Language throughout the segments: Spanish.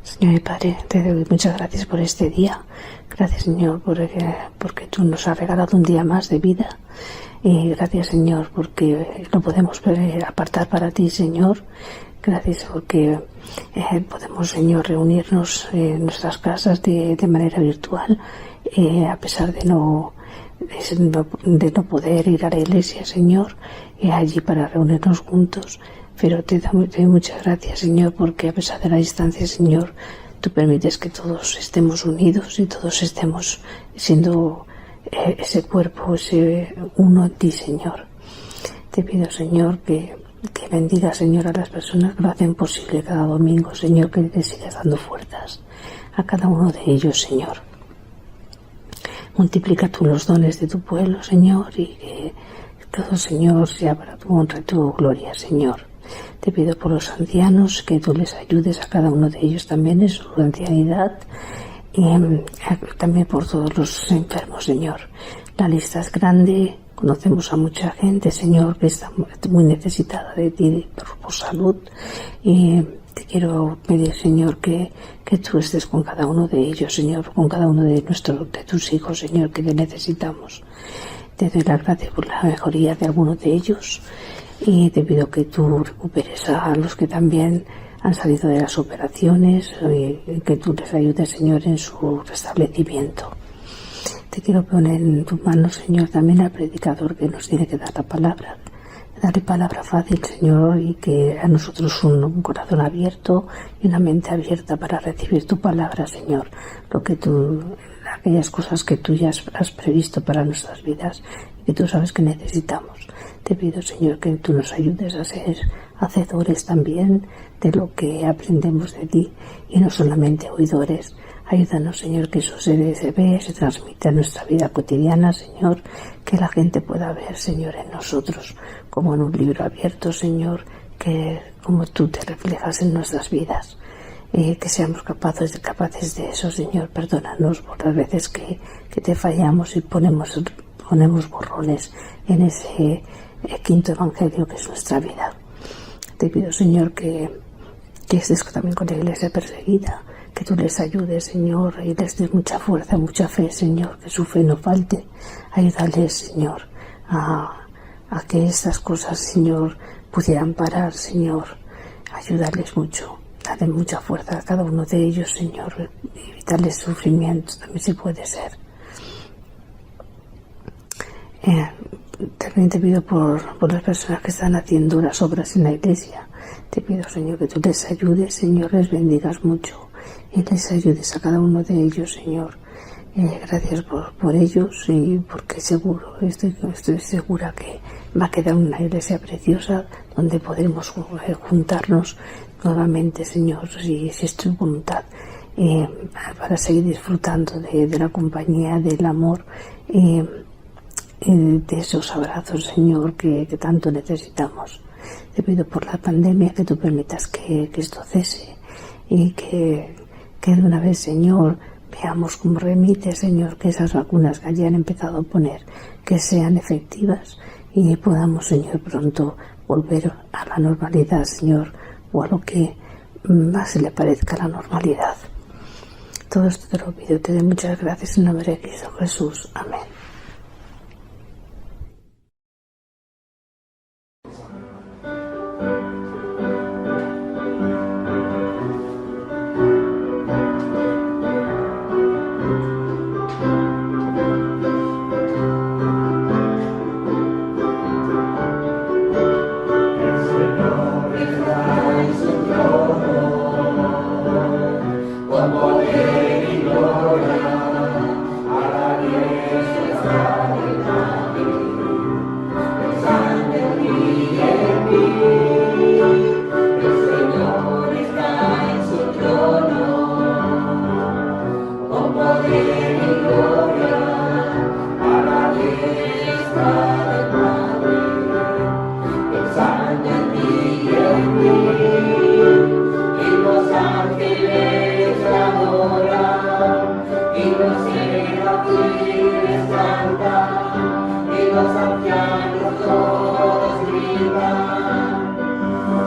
Señor y Padre, te doy muchas gracias por este día. Gracias, Señor, porque tú nos has regalado un día más de vida. Y gracias, Señor, porque lo podemos apartar para ti, Señor. Gracias porque podemos, Señor, reunirnos en nuestras casas de manera virtual, a pesar de no poder ir a la iglesia, Señor, allí para reunirnos juntos. Pero te doy muchas gracias, Señor, porque a pesar de la distancia, Señor, tú permites que todos estemos unidos y todos estemos siendo ese cuerpo, ese uno en ti, Señor. Te pido, Señor, que bendiga, Señor, a las personas que lo hacen posible cada domingo, Señor, que le sigas dando fuerzas a cada uno de ellos, Señor. Multiplica tú los dones de tu pueblo, Señor, y que todo, Señor, sea para tu honra y tu gloria, Señor. Te pido por los ancianos que tú les ayudes a cada uno de ellos también en su ancianidad, y también por todos los enfermos, Señor. La lista es grande, conocemos a mucha gente, Señor, que está muy necesitada de ti por salud, y te quiero pedir, Señor, que tú estés con cada uno de ellos, Señor, con cada uno de tus hijos, Señor, que te necesitamos. Te doy las gracias por la mejoría de algunos de ellos y te pido que tú recuperes a los que también han salido de las operaciones y que tú les ayudes, Señor, en su restablecimiento. Te quiero poner en tus manos, Señor, también al predicador que nos tiene que dar la palabra. Darle palabra fácil, Señor, y que a nosotros un corazón abierto y una mente abierta para recibir tu palabra, Señor. Aquellas cosas que tú ya has previsto para nuestras vidas y que tú sabes que necesitamos. Te pido, Señor, que tú nos ayudes a ser hacedores también de lo que aprendemos de ti y no solamente oidores. Ayúdanos, Señor, que eso se ve, se transmite a nuestra vida cotidiana, Señor, que la gente pueda ver, Señor, en nosotros como en un libro abierto, Señor, que como tú te reflejas en nuestras vidas, que seamos capaces de eso, Señor. Perdónanos por las veces que te fallamos y ponemos borrones en ese quinto evangelio que es nuestra vida. Te pido, Señor, que estés también con la iglesia perseguida, que tú les ayudes, Señor, y les des mucha fuerza, mucha fe, Señor, que su fe no falte. Ayúdales, Señor, a que estas cosas, Señor, pudieran parar, Señor. Ayúdales mucho, dale mucha fuerza a cada uno de ellos, Señor, evitarles sufrimiento, también si puede ser. También te pido por las personas que están haciendo las obras en la iglesia. Te pido, Señor, que tú les ayudes, Señor, les bendigas mucho y les ayudes a cada uno de ellos, Señor. Gracias por ellos y porque estoy segura que va a quedar una iglesia preciosa donde podremos juntarnos nuevamente, Señor, si es tu voluntad, para seguir disfrutando de la compañía, del amor, de esos abrazos, Señor, que tanto necesitamos. Te pido por la pandemia que tú permitas que esto cese y que de una vez, Señor, veamos cómo remite, Señor, que esas vacunas que hayan empezado a poner que sean efectivas y podamos, Señor, pronto volver a la normalidad, Señor, o a lo que más se le parezca a la normalidad. Todo esto te lo pido, te doy muchas gracias en nombre de Cristo Jesús. Amén.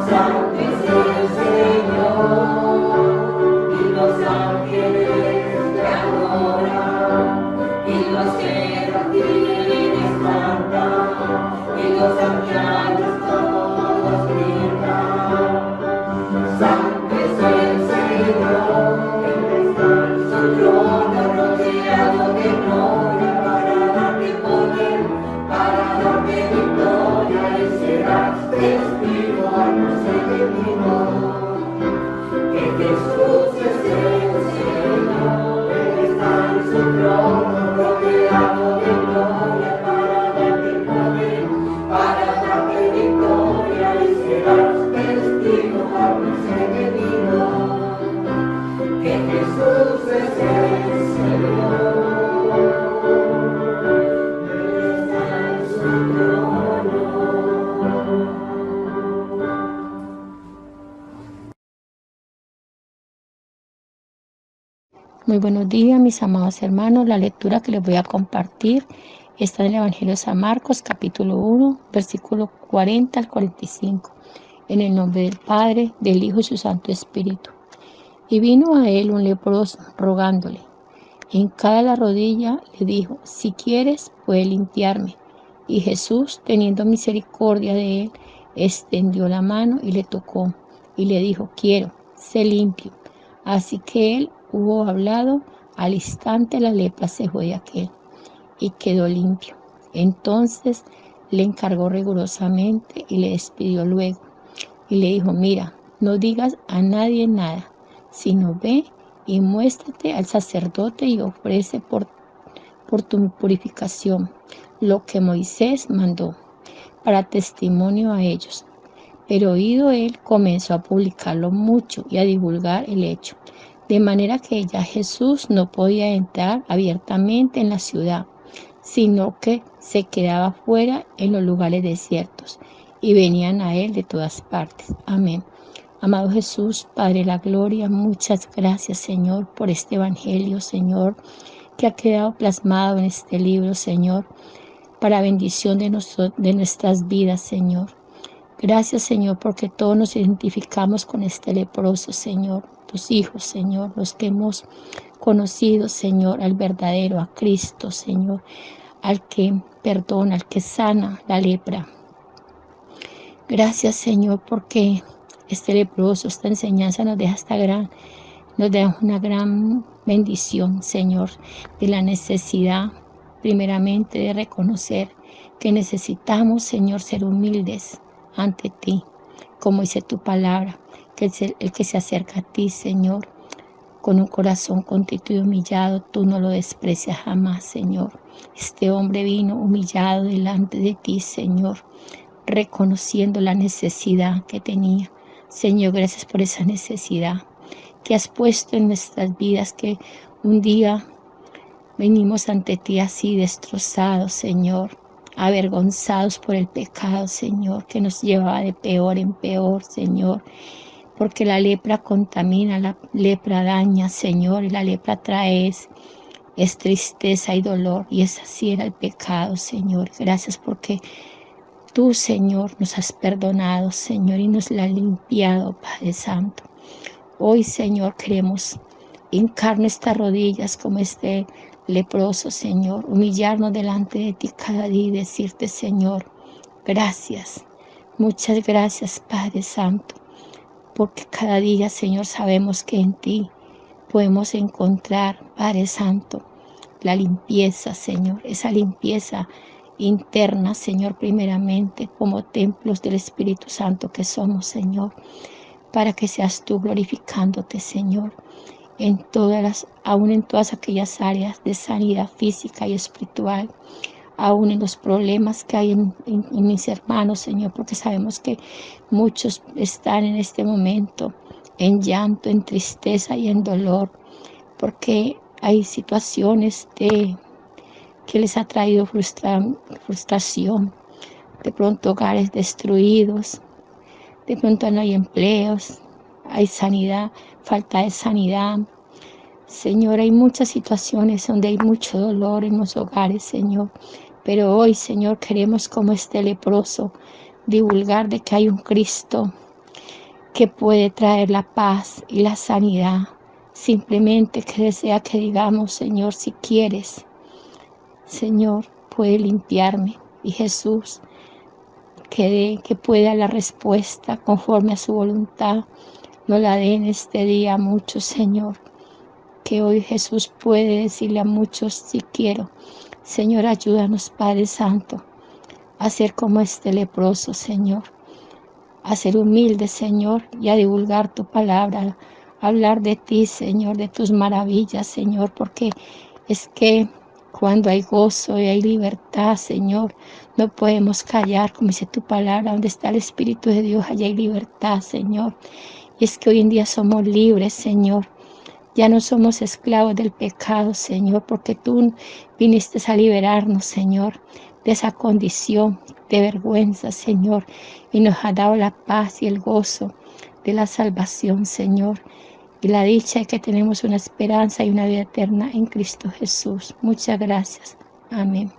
Santo es el Señor, y Muy buenos días, mis amados hermanos. La lectura que les voy a compartir está en el Evangelio de San Marcos, capítulo 1, versículo 40 al 45. En el nombre del Padre, del Hijo y su Santo Espíritu. Y vino a él un leproso, rogándole. Hincada la rodilla, le dijo: si quieres, puedes limpiarme. Y Jesús, teniendo misericordia de él, extendió la mano y le tocó. Y le dijo: quiero, sé limpio. Así que él hubo hablado, al instante la lepra se fue de aquel y quedó limpio. Entonces le encargó rigurosamente y le despidió luego. Y le dijo: mira, no digas a nadie nada, sino ve y muéstrate al sacerdote y ofrece por tu purificación lo que Moisés mandó, para testimonio a ellos. Pero oído él, comenzó a publicarlo mucho y a divulgar el hecho, de manera que ya Jesús no podía entrar abiertamente en la ciudad, sino que se quedaba fuera en los lugares desiertos, y venían a él de todas partes. Amén. Amado Jesús, Padre de la gloria, muchas gracias, Señor, por este evangelio, Señor, que ha quedado plasmado en este libro, Señor, para bendición de nuestras vidas, Señor. Gracias, Señor, porque todos nos identificamos con este leproso, Señor, tus hijos, Señor, los que hemos conocido, Señor, al verdadero, a Cristo, Señor, al que perdona, al que sana la lepra. Gracias, Señor, porque este leproso, esta enseñanza nos deja una gran bendición, Señor, de la necesidad, primeramente, de reconocer que necesitamos, Señor, ser humildes ante ti, como dice tu palabra, que el que se acerca a ti, Señor, con un corazón contrito y humillado, tú no lo desprecias jamás, Señor. Este hombre vino humillado delante de ti, Señor, reconociendo la necesidad que tenía. Señor, gracias por esa necesidad que has puesto en nuestras vidas, que un día venimos ante ti así destrozados, Señor, avergonzados por el pecado, Señor, que nos llevaba de peor en peor, Señor, porque la lepra contamina, la lepra daña, Señor, y la lepra trae es tristeza y dolor, y ese sí era el pecado, Señor. Gracias porque tú, Señor, nos has perdonado, Señor, y nos la has limpiado, Padre Santo. Hoy, Señor, queremos hincar nuestras rodillas como este leproso, Señor, humillarnos delante de ti cada día y decirte, Señor, gracias, muchas gracias, Padre Santo, porque cada día, Señor, sabemos que en ti podemos encontrar, Padre Santo, la limpieza, Señor, esa limpieza interna, Señor, primeramente, como templos del Espíritu Santo que somos, Señor, para que seas tú glorificándote, Señor, aún en todas aquellas áreas de sanidad física y espiritual, aún en los problemas que hay en mis hermanos, Señor, porque sabemos que muchos están en este momento en llanto, en tristeza y en dolor, porque hay situaciones que les ha traído frustración, de pronto hogares destruidos, de pronto no hay empleos, hay falta de sanidad. Señor, hay muchas situaciones donde hay mucho dolor en los hogares, Señor. Pero hoy, Señor, queremos, como este leproso, divulgar de que hay un Cristo que puede traer la paz y la sanidad. Simplemente que desea que digamos, Señor, si quieres, Señor, puede limpiarme. Y Jesús, que pueda la respuesta conforme a su voluntad, nos la dé en este día a muchos, Señor. Que hoy Jesús puede decirle a muchos, si quiero. Señor, ayúdanos, Padre Santo, a ser como este leproso, Señor, a ser humildes, Señor, y a divulgar tu palabra, a hablar de ti, Señor, de tus maravillas, Señor, porque es que cuando hay gozo y hay libertad, Señor, no podemos callar, como dice tu palabra, donde está el Espíritu de Dios, allá hay libertad, Señor. Y es que hoy en día somos libres, Señor, Ya no somos esclavos del pecado, Señor, porque tú viniste a liberarnos, Señor, de esa condición de vergüenza, Señor, y nos has dado la paz y el gozo de la salvación, Señor, y la dicha de que tenemos una esperanza y una vida eterna en Cristo Jesús. Muchas gracias. Amén.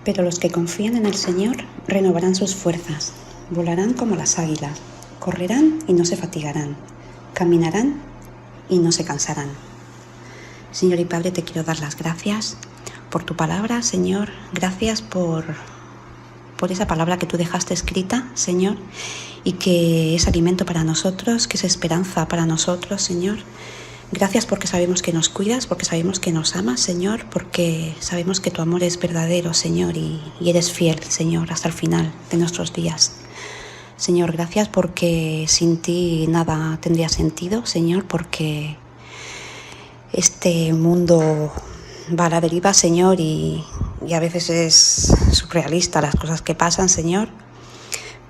Pero los que confían en el Señor renovarán sus fuerzas, volarán como las águilas, correrán y no se fatigarán, caminarán y no se cansarán. Señor y Padre, te quiero dar las gracias por tu palabra, Señor. Gracias por esa palabra que tú dejaste escrita, Señor, y que es alimento para nosotros, que es esperanza para nosotros, Señor. Gracias porque sabemos que nos cuidas, porque sabemos que nos amas, Señor, porque sabemos que tu amor es verdadero, Señor, y eres fiel, Señor, hasta el final de nuestros días. Señor, gracias porque sin ti nada tendría sentido, Señor, porque este mundo va a la deriva, Señor, y a veces es surrealista las cosas que pasan, Señor.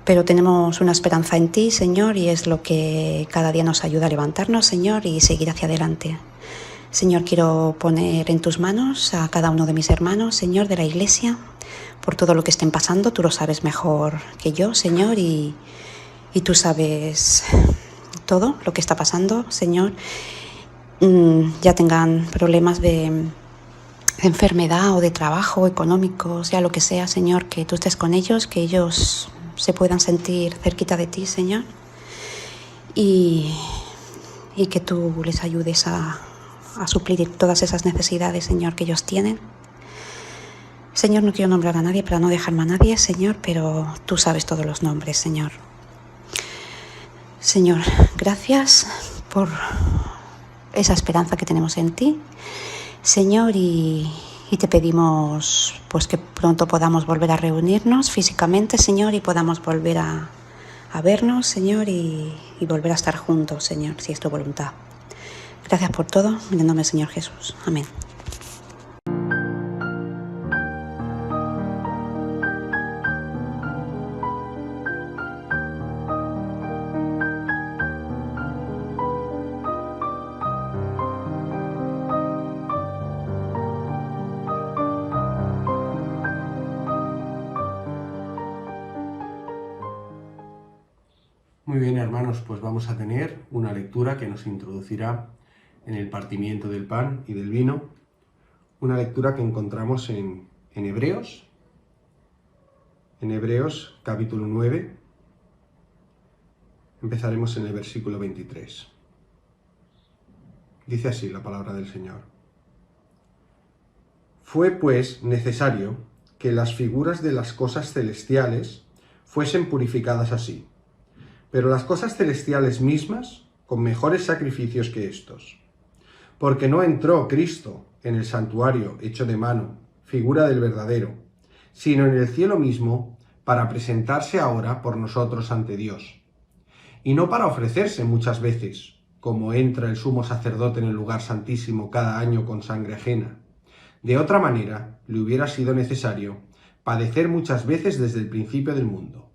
Pero tenemos una esperanza en ti, Señor, y es lo que cada día nos ayuda a levantarnos, Señor, y seguir hacia adelante. Señor, quiero poner en tus manos a cada uno de mis hermanos, Señor, de la Iglesia. por todo lo que estén pasando. Tú lo sabes mejor que yo, Señor, y tú sabes todo lo que está pasando, Señor. Ya tengan problemas de enfermedad o de trabajo, económico, sea lo que sea, Señor, que tú estés con ellos, que ellos se puedan sentir cerquita de ti, Señor, y que tú les ayudes a suplir todas esas necesidades, Señor, que ellos tienen. Señor, no quiero nombrar a nadie para no dejarme a nadie, Señor, pero tú sabes todos los nombres, Señor. Señor, gracias por esa esperanza que tenemos en ti, Señor, y te pedimos pues que pronto podamos volver a reunirnos físicamente, Señor, y podamos volver a vernos, Señor, y volver a estar juntos, Señor, si es tu voluntad. Gracias por todo, en el nombre del Señor Jesús. Amén. Muy bien, hermanos, pues vamos a tener una lectura que nos introducirá en el partimiento del pan y del vino, una lectura que encontramos en Hebreos capítulo 9, empezaremos en el versículo 23. Dice así la palabra del Señor. Fue pues necesario que las figuras de las cosas celestiales fuesen purificadas así, pero las cosas celestiales mismas con mejores sacrificios que estos. Porque no entró Cristo en el santuario hecho de mano, figura del verdadero, sino en el cielo mismo, para presentarse ahora por nosotros ante Dios. Y no para ofrecerse muchas veces, como entra el sumo sacerdote en el lugar santísimo cada año con sangre ajena. De otra manera, le hubiera sido necesario padecer muchas veces desde el principio del mundo.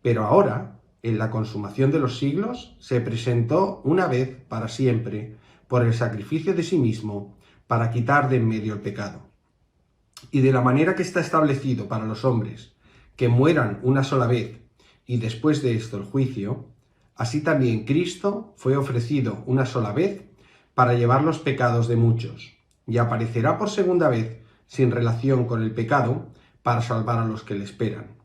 Pero ahora, en la consumación de los siglos, se presentó una vez para siempre por el sacrificio de sí mismo para quitar de en medio el pecado. Y de la manera que está establecido para los hombres, que mueran una sola vez y después de esto el juicio, así también Cristo fue ofrecido una sola vez para llevar los pecados de muchos, y aparecerá por segunda vez sin relación con el pecado para salvar a los que le esperan.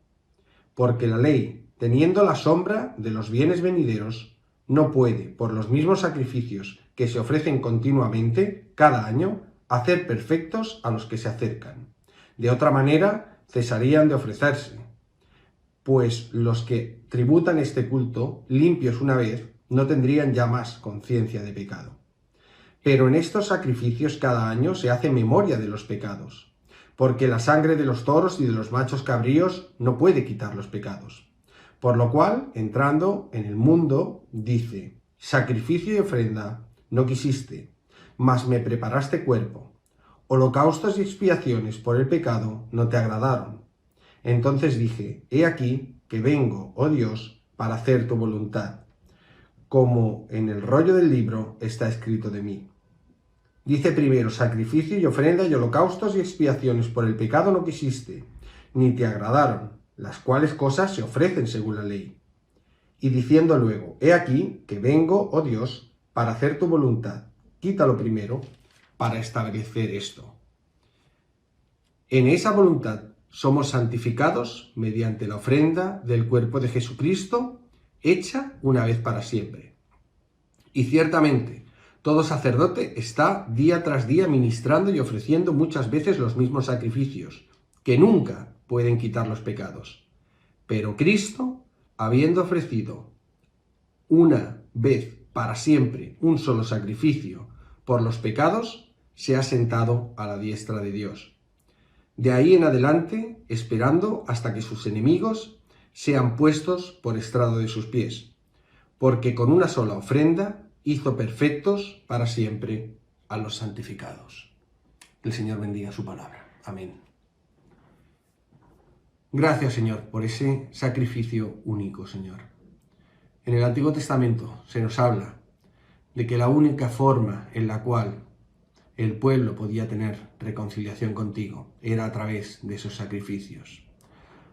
Porque la ley, teniendo la sombra de los bienes venideros, no puede, por los mismos sacrificios que se ofrecen continuamente, cada año, hacer perfectos a los que se acercan. De otra manera, cesarían de ofrecerse, pues los que tributan este culto, limpios una vez, no tendrían ya más conciencia de pecado. Pero en estos sacrificios cada año se hace memoria de los pecados, porque la sangre de los toros y de los machos cabríos no puede quitar los pecados. Por lo cual, entrando en el mundo, dice, sacrificio y ofrenda no quisiste, mas me preparaste cuerpo. Holocaustos y expiaciones por el pecado no te agradaron. Entonces dije, he aquí que vengo, oh Dios, para hacer tu voluntad, como en el rollo del libro está escrito de mí. Dice primero, sacrificio y ofrenda y holocaustos y expiaciones por el pecado no quisiste, ni te agradaron, las cuales cosas se ofrecen según la ley. Y diciendo luego, he aquí que vengo, oh Dios, para hacer tu voluntad. Quítalo primero para establecer esto. En esa voluntad somos santificados mediante la ofrenda del cuerpo de Jesucristo, hecha una vez para siempre. Y ciertamente, todo sacerdote está día tras día ministrando y ofreciendo muchas veces los mismos sacrificios, que nunca pueden quitar los pecados. Pero Cristo, habiendo ofrecido una vez para siempre un solo sacrificio por los pecados, se ha sentado a la diestra de Dios. De ahí en adelante, esperando hasta que sus enemigos sean puestos por estrado de sus pies, porque con una sola ofrenda hizo perfectos para siempre a los santificados. Que el Señor bendiga su palabra. Amén. Gracias, Señor, por ese sacrificio único, Señor. En el Antiguo Testamento se nos habla de que la única forma en la cual el pueblo podía tener reconciliación contigo era a través de esos sacrificios,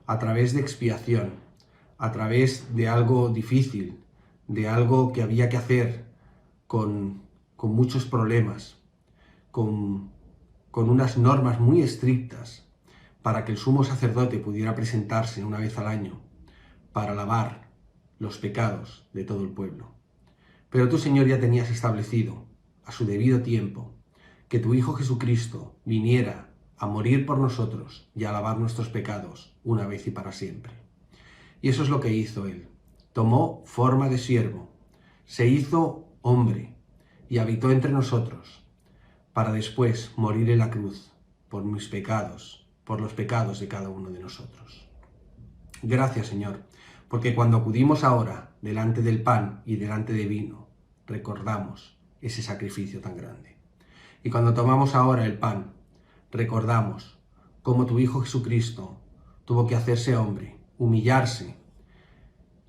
a través de expiación, a través de algo difícil, de algo que había que hacer con muchos problemas, con unas normas muy estrictas para que el sumo sacerdote pudiera presentarse una vez al año para lavar los pecados de todo el pueblo. Pero tú, Señor, ya tenías establecido a su debido tiempo que tu Hijo Jesucristo viniera a morir por nosotros y a lavar nuestros pecados una vez y para siempre. Y eso es lo que hizo Él. Tomó forma de siervo, se hizo hombre y habitó entre nosotros para después morir en la cruz por mis pecados, por los pecados de cada uno de nosotros. Gracias, Señor, porque cuando acudimos ahora delante del pan y delante del vino, recordamos ese sacrificio tan grande. Y cuando tomamos ahora el pan, recordamos cómo tu Hijo Jesucristo tuvo que hacerse hombre, humillarse,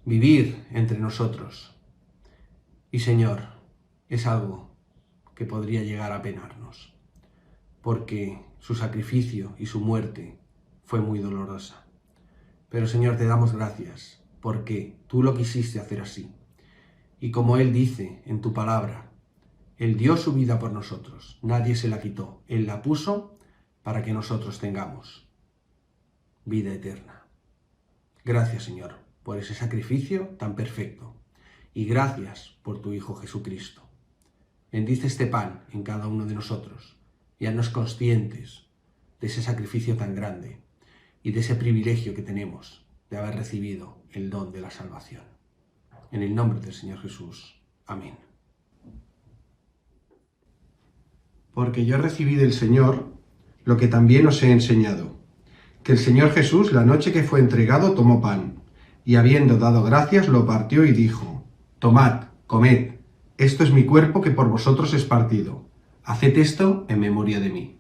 vivir entre nosotros. Y Señor, es algo que podría llegar a penarnos, porque su sacrificio y su muerte fue muy dolorosa. Pero Señor, te damos gracias, porque tú lo quisiste hacer así. Y como Él dice en tu palabra, Él dio su vida por nosotros, nadie se la quitó, Él la puso para que nosotros tengamos vida eterna. Gracias, Señor, por ese sacrificio tan perfecto, y gracias por tu Hijo Jesucristo. Bendice este pan en cada uno de nosotros, y haznos conscientes de ese sacrificio tan grande y de ese privilegio que tenemos de haber recibido el don de la salvación. En el nombre del Señor Jesús. Amén. Porque yo recibí del Señor lo que también os he enseñado, que el Señor Jesús, la noche que fue entregado, tomó pan, y habiendo dado gracias, lo partió y dijo: Tomad, comed, esto es mi cuerpo que por vosotros es partido. Haced esto en memoria de mí.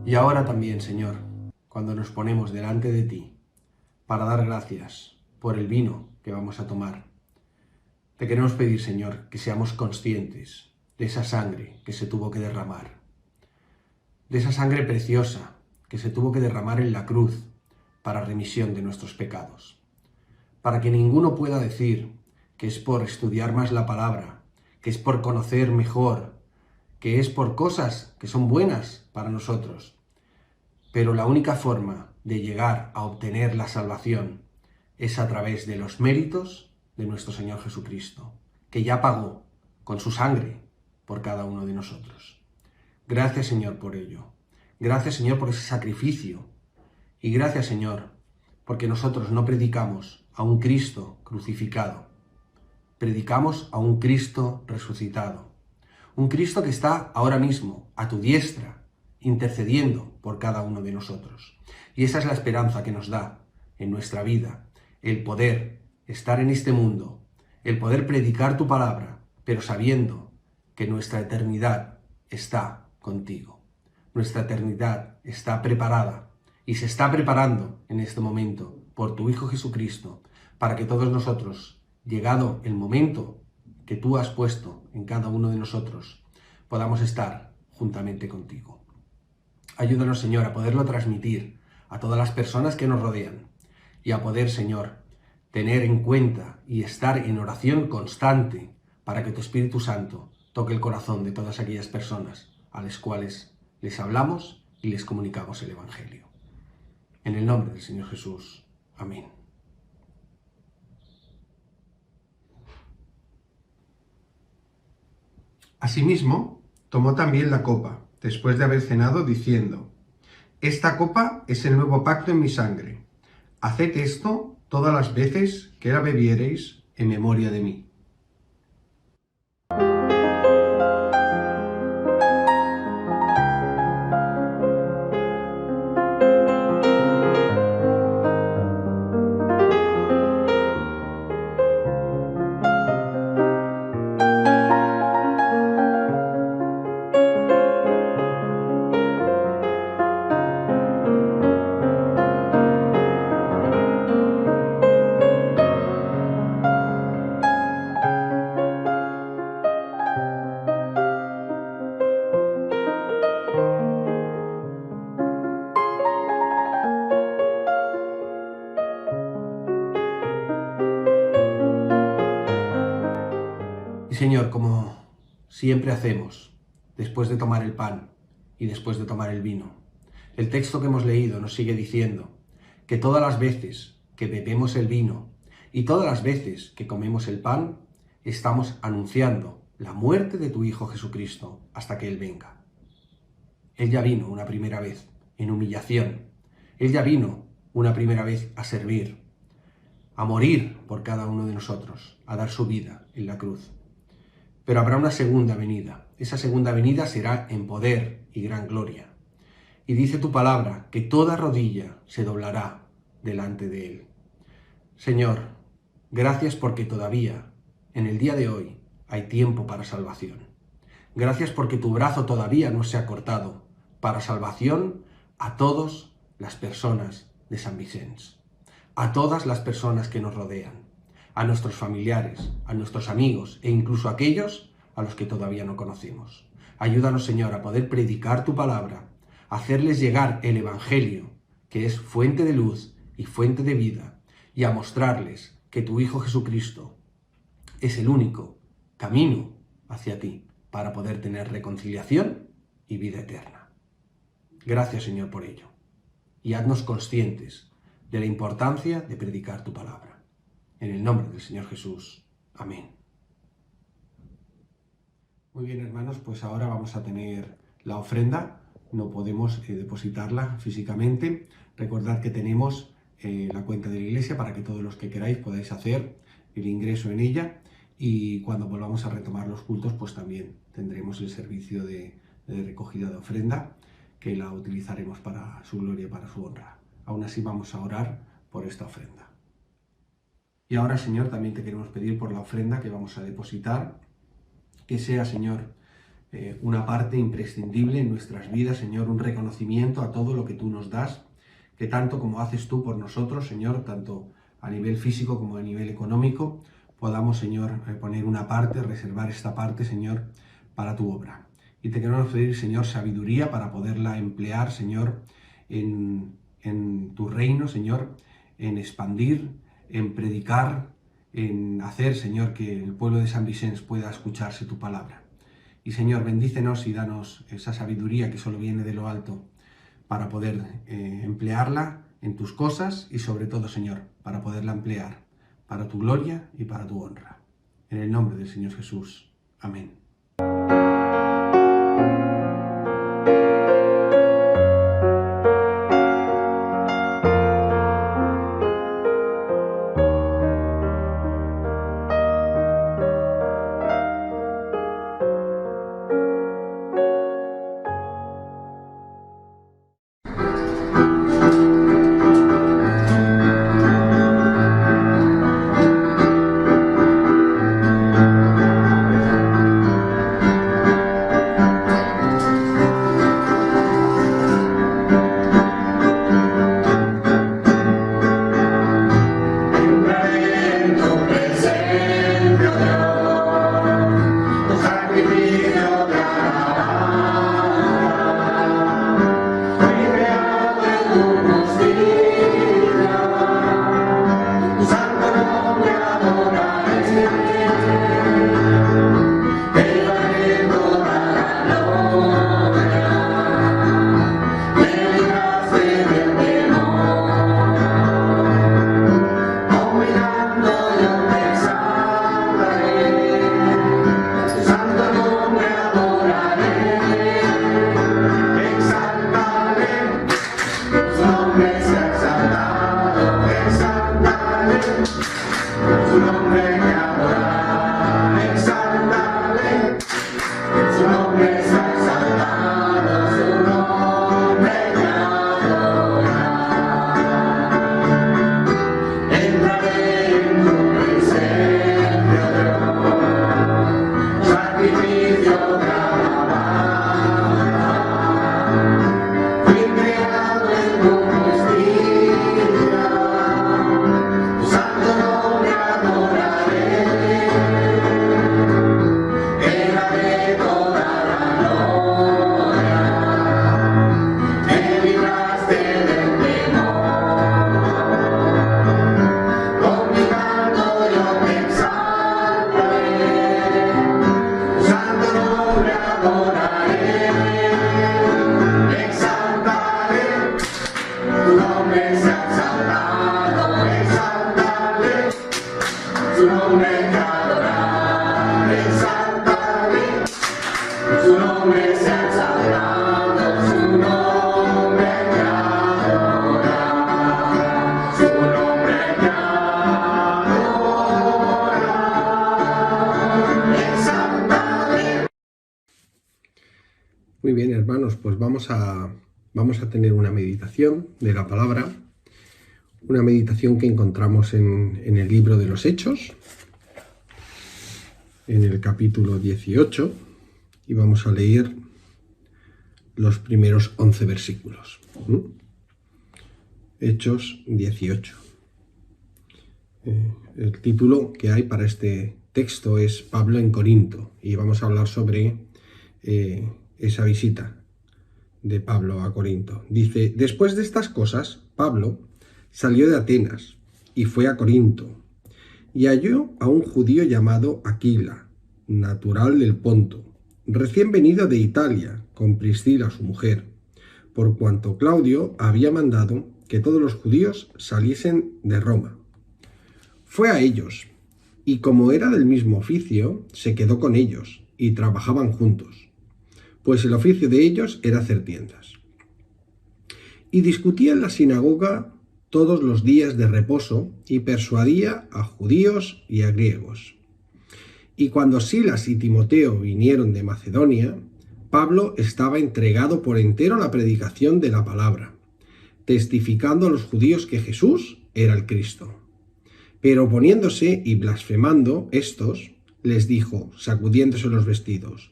Y ahora también, Señor, cuando nos ponemos delante de ti para dar gracias por el vino que vamos a tomar, te queremos pedir, Señor, que seamos conscientes de esa sangre que se tuvo que derramar, de esa sangre preciosa que se tuvo que derramar en la cruz para remisión de nuestros pecados, para que ninguno pueda decir que es por estudiar más la palabra, que es por conocer mejor, que es por cosas que son buenas para nosotros. Pero la única forma de llegar a obtener la salvación es a través de los méritos de nuestro Señor Jesucristo, que ya pagó con su sangre por cada uno de nosotros. Gracias, Señor, por ello. Gracias, Señor, por ese sacrificio. Y gracias, Señor, porque nosotros no predicamos a un Cristo crucificado. Predicamos a un Cristo resucitado. Un Cristo que está ahora mismo a tu diestra, intercediendo por cada uno de nosotros. Y esa es la esperanza que nos da en nuestra vida, el poder estar en este mundo, el poder predicar tu palabra, pero sabiendo que nuestra eternidad está contigo. Nuestra eternidad está preparada y se está preparando en este momento por tu Hijo Jesucristo, para que todos nosotros, llegado el momento que tú has puesto en cada uno de nosotros, podamos estar juntamente contigo. Ayúdanos, Señor, a poderlo transmitir a todas las personas que nos rodean y a poder, Señor, tener en cuenta y estar en oración constante para que tu Espíritu Santo toque el corazón de todas aquellas personas a las cuales les hablamos y les comunicamos el Evangelio. En el nombre del Señor Jesús. Amén. Asimismo, tomó también la copa, después de haber cenado, diciendo: Esta copa es el nuevo pacto en mi sangre. Haced esto todas las veces que la bebiereis en memoria de mí. Y Señor, como siempre hacemos, después de tomar el pan y después de tomar el vino, el texto que hemos leído nos sigue diciendo que todas las veces que bebemos el vino y todas las veces que comemos el pan, estamos anunciando la muerte de tu Hijo Jesucristo hasta que Él venga. Él ya vino una primera vez en humillación. Él ya vino una primera vez a servir, a morir por cada uno de nosotros, a dar su vida en la cruz. Pero habrá una segunda venida. Esa segunda venida será en poder y gran gloria. Y dice tu palabra que toda rodilla se doblará delante de Él. Señor, gracias porque todavía, en el día de hoy, hay tiempo para salvación. Gracias porque tu brazo todavía no se ha cortado para salvación a todas las personas de San Vicens, a todas las personas que nos rodean, a nuestros familiares, a nuestros amigos e incluso a aquellos a los que todavía no conocemos. Ayúdanos, Señor, a poder predicar tu palabra, a hacerles llegar el Evangelio, que es fuente de luz y fuente de vida, y a mostrarles que tu Hijo Jesucristo es el único camino hacia ti para poder tener reconciliación y vida eterna. Gracias, Señor, por ello. Y haznos conscientes de la importancia de predicar tu palabra. En el nombre del Señor Jesús. Amén. Muy bien, hermanos, pues ahora vamos a tener la ofrenda. No podemos depositarla físicamente. Recordad que tenemos la cuenta de la iglesia para que todos los que queráis podáis hacer el ingreso en ella. Y cuando volvamos a retomar los cultos, pues también tendremos el servicio de recogida de ofrenda, que la utilizaremos para su gloria y para su honra. Aún así vamos a orar por esta ofrenda. Y ahora, Señor, también te queremos pedir por la ofrenda que vamos a depositar, que sea, Señor, una parte imprescindible en nuestras vidas, Señor, un reconocimiento a todo lo que tú nos das, que tanto como haces tú por nosotros, Señor, tanto a nivel físico como a nivel económico, podamos, Señor, poner una parte, reservar esta parte, Señor, para tu obra. Y te queremos pedir, Señor, sabiduría para poderla emplear, Señor, en tu reino, Señor, en expandir, en predicar, en hacer, Señor, que el pueblo de San Vicens pueda escucharse tu palabra. Y, Señor, bendícenos y danos esa sabiduría que solo viene de lo alto para poder emplearla en tus cosas y, sobre todo, Señor, para poderla emplear para tu gloria y para tu honra. En el nombre del Señor Jesús. Amén. Muy bien, hermanos, pues vamos a tener una meditación de la palabra, una meditación que encontramos en el libro de los Hechos, en el capítulo 18, y vamos a leer los primeros 11 versículos. Hechos 18. El título que hay para este texto es Pablo en Corinto, y vamos a hablar sobre esa visita de Pablo a Corinto. Dice: después de estas cosas, Pablo salió de Atenas y fue a Corinto, y halló a un judío llamado Aquila, natural del Ponto, recién venido de Italia, con Priscila su mujer, por cuanto Claudio había mandado que todos los judíos saliesen de Roma. Fue a ellos, y como era del mismo oficio, se quedó con ellos, y trabajaban juntos, pues el oficio de ellos era hacer tiendas. Y discutía en la sinagoga todos los días de reposo, y persuadía a judíos y a griegos. Y cuando Silas y Timoteo vinieron de Macedonia, Pablo estaba entregado por entero a la predicación de la palabra, testificando a los judíos que Jesús era el Cristo. Pero oponiéndose y blasfemando estos, les dijo, sacudiéndose los vestidos: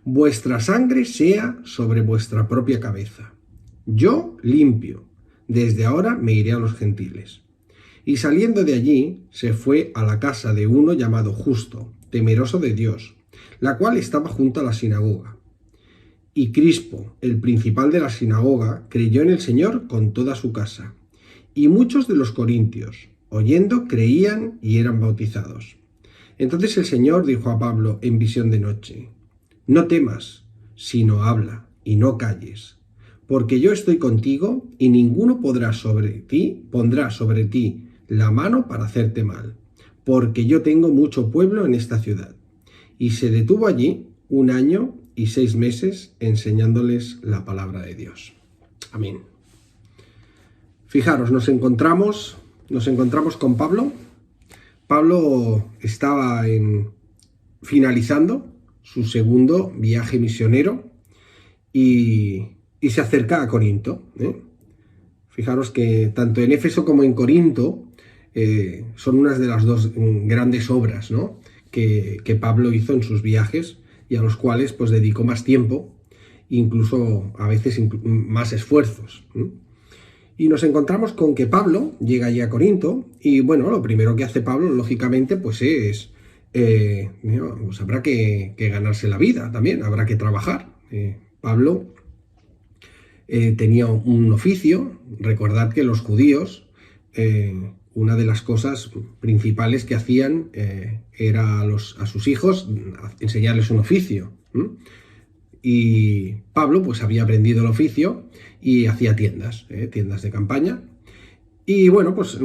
vuestra sangre sea sobre vuestra propia cabeza. Yo limpio, desde ahora me iré a los gentiles. Y saliendo de allí, se fue a la casa de uno llamado Justo, temeroso de Dios, la cual estaba junto a la sinagoga. Y Crispo, el principal de la sinagoga, creyó en el Señor con toda su casa. Y muchos de los corintios, oyendo, creían y eran bautizados. Entonces el Señor dijo a Pablo en visión de noche: no temas, sino habla y no calles, porque yo estoy contigo y ninguno pondrá sobre ti la mano para hacerte mal, porque yo tengo mucho pueblo en esta ciudad. Y se detuvo allí 1 año y 6 meses enseñándoles la palabra de Dios. Amén. Fijaros, nos encontramos con Pablo. Pablo estaba finalizando su segundo viaje misionero y se acerca a Corinto. Fijaros que tanto en Éfeso como en Corinto son unas de las dos grandes obras, ¿no?, que Pablo hizo en sus viajes, y a los cuales pues dedicó más tiempo, incluso a veces más esfuerzos. Y nos encontramos con que Pablo llega allí a Corinto, y bueno, lo primero que hace Pablo, lógicamente, pues es pues habrá que ganarse la vida también, habrá que trabajar. Pablo tenía un oficio. Recordad que los judíos, una de las cosas principales que hacían era a sus hijos enseñarles un oficio. Y Pablo pues había aprendido el oficio y hacía tiendas de campaña. Y bueno, pues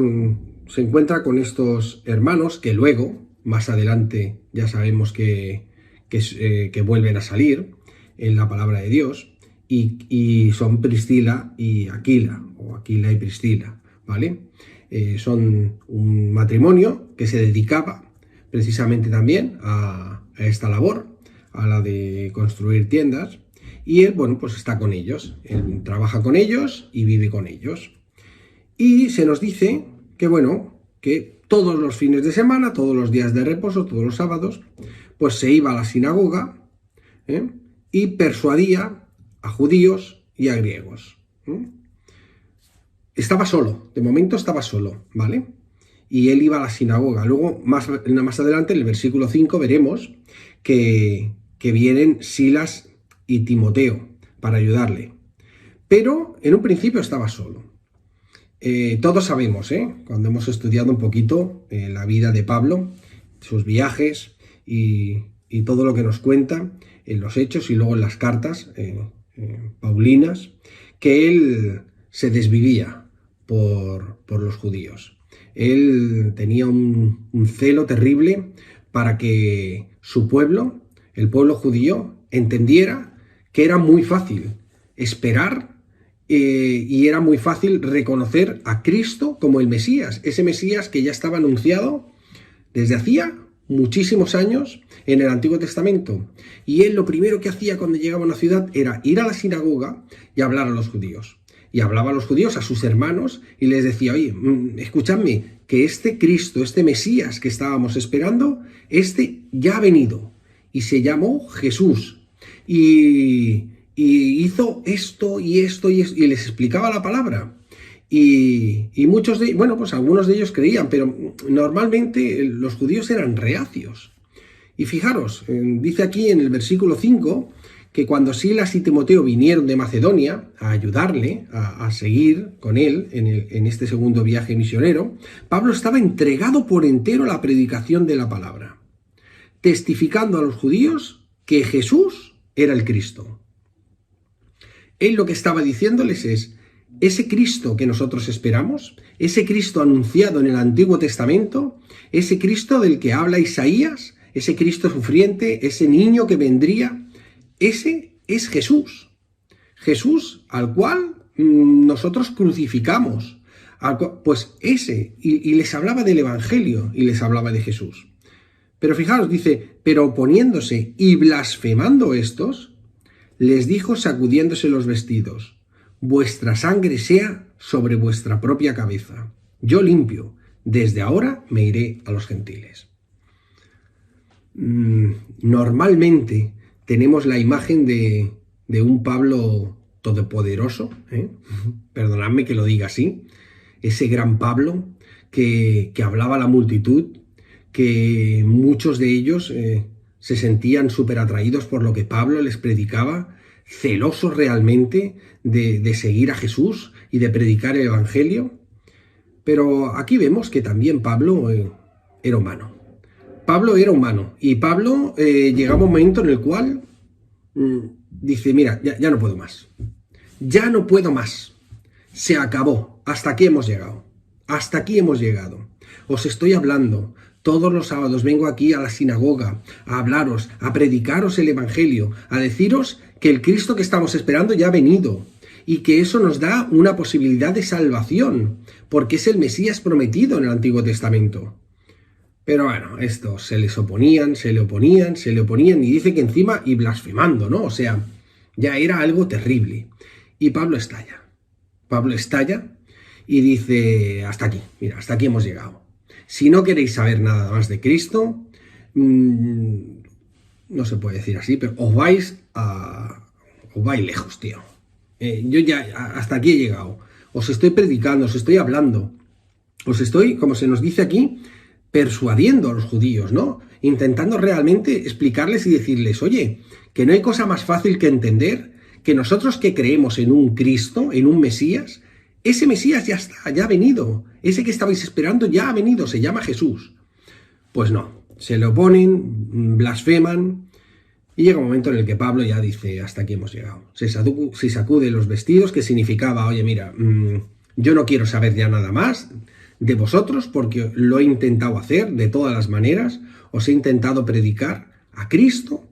se encuentra con estos hermanos que luego, más adelante, ya sabemos que vuelven a salir en la palabra de Dios, y son Priscila y Aquila, o Aquila y Priscila, ¿vale? son un matrimonio que se dedicaba precisamente también a esta labor, a la de construir tiendas, y él, bueno, pues está con ellos, él trabaja con ellos y vive con ellos. Y se nos dice que, bueno, que todos los fines de semana, todos los días de reposo, todos los sábados, pues se iba a la sinagoga y persuadía a judíos y a griegos. Estaba solo, de momento estaba solo, ¿vale? Y él iba a la sinagoga. Luego, más adelante, en el versículo 5, veremos que vienen Silas y Timoteo para ayudarle. Pero en un principio estaba solo. Todos sabemos, cuando hemos estudiado un poquito la vida de Pablo, sus viajes y todo lo que nos cuenta en los Hechos y luego en las cartas paulinas, que él se desvivía por los judíos. Él tenía un celo terrible para que su pueblo, el pueblo judío, entendiera que era muy fácil esperar y era muy fácil reconocer a Cristo como el Mesías, ese Mesías que ya estaba anunciado desde hacía muchísimos años en el Antiguo Testamento. Y él lo primero que hacía cuando llegaba a una ciudad era ir a la sinagoga y hablar a los judíos. Y hablaba a los judíos, a sus hermanos, y les decía, oye, escuchadme, que este Cristo, este Mesías que estábamos esperando, este ya ha venido. Y se llamó Jesús. Y hizo esto y esto y esto, y les explicaba la palabra. Y muchos de, bueno, pues algunos de ellos creían, pero normalmente los judíos eran reacios. Y fijaros, dice aquí en el versículo 5, que cuando Silas y Timoteo vinieron de Macedonia a ayudarle, a seguir con él en este segundo viaje misionero, Pablo estaba entregado por entero a la predicación de la palabra, testificando a los judíos que Jesús era el Cristo. Él lo que estaba diciéndoles es, ese Cristo que nosotros esperamos, ese Cristo anunciado en el Antiguo Testamento, ese Cristo del que habla Isaías, ese Cristo sufriente, ese niño que vendría, ese es Jesús. Jesús al cual nosotros crucificamos. Pues ese, y les hablaba del Evangelio y les hablaba de Jesús. Pero fijaros, dice, pero oponiéndose y blasfemando estos, les dijo sacudiéndose los vestidos, vuestra sangre sea sobre vuestra propia cabeza. Yo limpio, desde ahora me iré a los gentiles. Normalmente tenemos la imagen de un Pablo todopoderoso, perdonadme que lo diga así, ese gran Pablo que hablaba a la multitud, que muchos de ellos se sentían súper atraídos por lo que Pablo les predicaba, celosos realmente de seguir a Jesús y de predicar el Evangelio. Pero aquí vemos que también Pablo era humano. Pablo era humano y Pablo llegaba un momento en el cual dice, mira, ya no puedo más. Ya no puedo más. Se acabó. Hasta aquí hemos llegado. Hasta aquí hemos llegado. Os estoy hablando. Todos los sábados vengo aquí a la sinagoga a hablaros, a predicaros el Evangelio, a deciros que el Cristo que estamos esperando ya ha venido y que eso nos da una posibilidad de salvación, porque es el Mesías prometido en el Antiguo Testamento. Pero bueno, estos se les oponían, se le oponían y dice que encima y blasfemando, ¿no? O sea, ya era algo terrible. Y Pablo estalla. Pablo estalla y dice, hasta aquí, mira, hasta aquí hemos llegado. Si no queréis saber nada más de Cristo, no se puede decir así, pero os vais lejos, tío. Yo ya hasta aquí he llegado. Os estoy predicando, os estoy hablando. Os estoy, como se nos dice aquí, persuadiendo a los judíos, ¿no? Intentando realmente explicarles y decirles, oye, que no hay cosa más fácil que entender que nosotros que creemos en un Cristo, en un Mesías, ese Mesías ya está, ya ha venido. Ese que estabais esperando ya ha venido, se llama Jesús. Pues no, se le oponen, blasfeman, y llega un momento en el que Pablo ya dice, hasta aquí hemos llegado. Se sacude los vestidos, que significaba, oye, mira, yo no quiero saber ya nada más de vosotros, porque lo he intentado hacer de todas las maneras, os he intentado predicar a Cristo,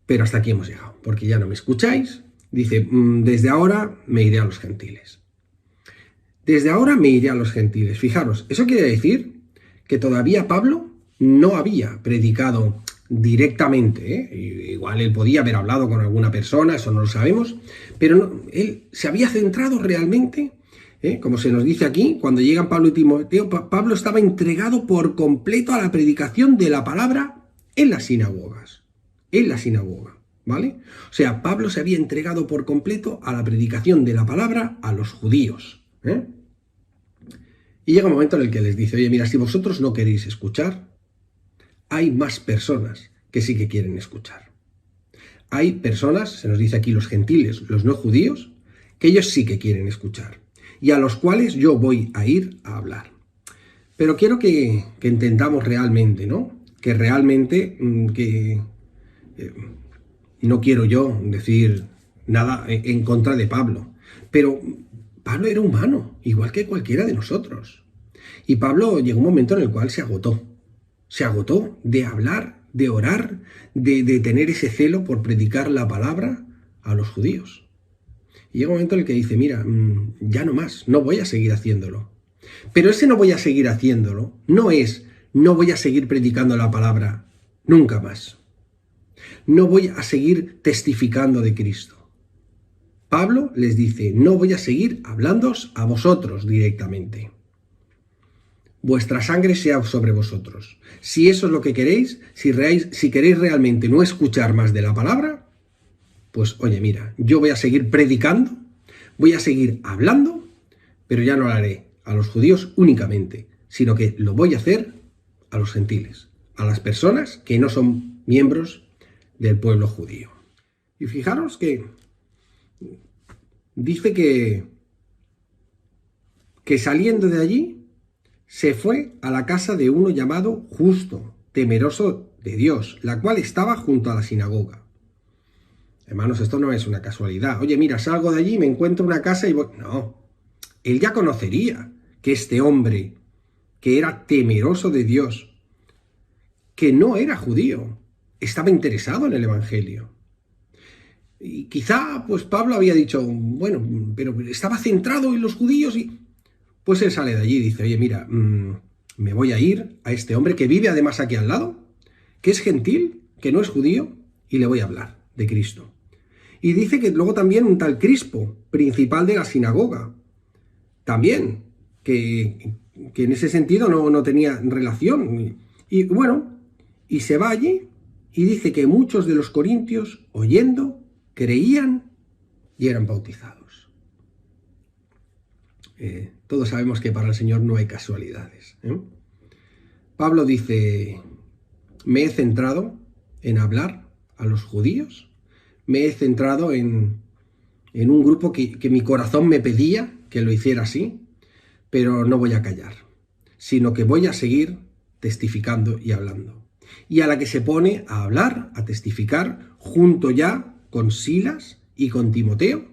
pero hasta aquí hemos llegado, porque ya no me escucháis. Dice, desde ahora me iré a los gentiles. desde ahora me iré a los gentiles. Fijaros, eso quiere decir que todavía Pablo no había predicado directamente, ¿eh? Igual él podía haber hablado con alguna persona, eso no lo sabemos, pero no, él se había centrado realmente, como se nos dice aquí, cuando llegan Pablo y Timoteo, Pablo estaba entregado por completo a la predicación de la palabra en las sinagogas, ¿vale? O sea, Pablo se había entregado por completo a la predicación de la palabra a los judíos, ¿eh? Y llega un momento en el que les dice, oye, mira, si vosotros no queréis escuchar, hay más personas que sí que quieren escuchar. Hay personas, se nos dice aquí los gentiles, los no judíos, que ellos sí que quieren escuchar y a los cuales yo voy a ir a hablar. Pero quiero que entendamos realmente, ¿no? Que realmente, no quiero yo decir nada en contra de Pablo, pero Pablo era humano, igual que cualquiera de nosotros. Y Pablo llegó un momento en el cual se agotó. Se agotó de hablar, de orar, de tener ese celo por predicar la palabra a los judíos. Y llega un momento en el que dice, mira, ya no más, no voy a seguir haciéndolo. Pero ese no voy a seguir haciéndolo no es, no voy a seguir predicando la palabra nunca más. No voy a seguir testificando de Cristo. Pablo les dice, no voy a seguir hablándoos a vosotros directamente. Vuestra sangre sea sobre vosotros. Si eso es lo que queréis, si queréis realmente no escuchar más de la palabra, pues oye, mira, yo voy a seguir predicando, voy a seguir hablando, pero ya no lo haré a los judíos únicamente, sino que lo voy a hacer a los gentiles, a las personas que no son miembros del pueblo judío. Y fijaros que dice que saliendo de allí, se fue a la casa de uno llamado Justo, temeroso de Dios, la cual estaba junto a la sinagoga. Hermanos, esto no es una casualidad. Oye, mira, salgo de allí, me encuentro una casa y voy... No, él ya conocería que este hombre, que era temeroso de Dios, que no era judío, estaba interesado en el Evangelio. Y quizá, pues Pablo había dicho, bueno, pero estaba centrado en los judíos y... Pues él sale de allí y dice, oye, mira, me voy a ir a este hombre que vive además aquí al lado, que es gentil, que no es judío, y le voy a hablar de Cristo. Y dice que luego también un tal Crispo, principal de la sinagoga, también, que en ese sentido no tenía relación. Y bueno, y se va allí y dice que muchos de los corintios, oyendo, creían y eran bautizados. Todos sabemos que para el Señor no hay casualidades, ¿eh? Pablo dice, me he centrado en hablar a los judíos, me he centrado en un grupo que mi corazón me pedía que lo hiciera así, pero no voy a callar, sino que voy a seguir testificando y hablando. Y a la que se pone a hablar, a testificar, junto ya con Silas y con Timoteo,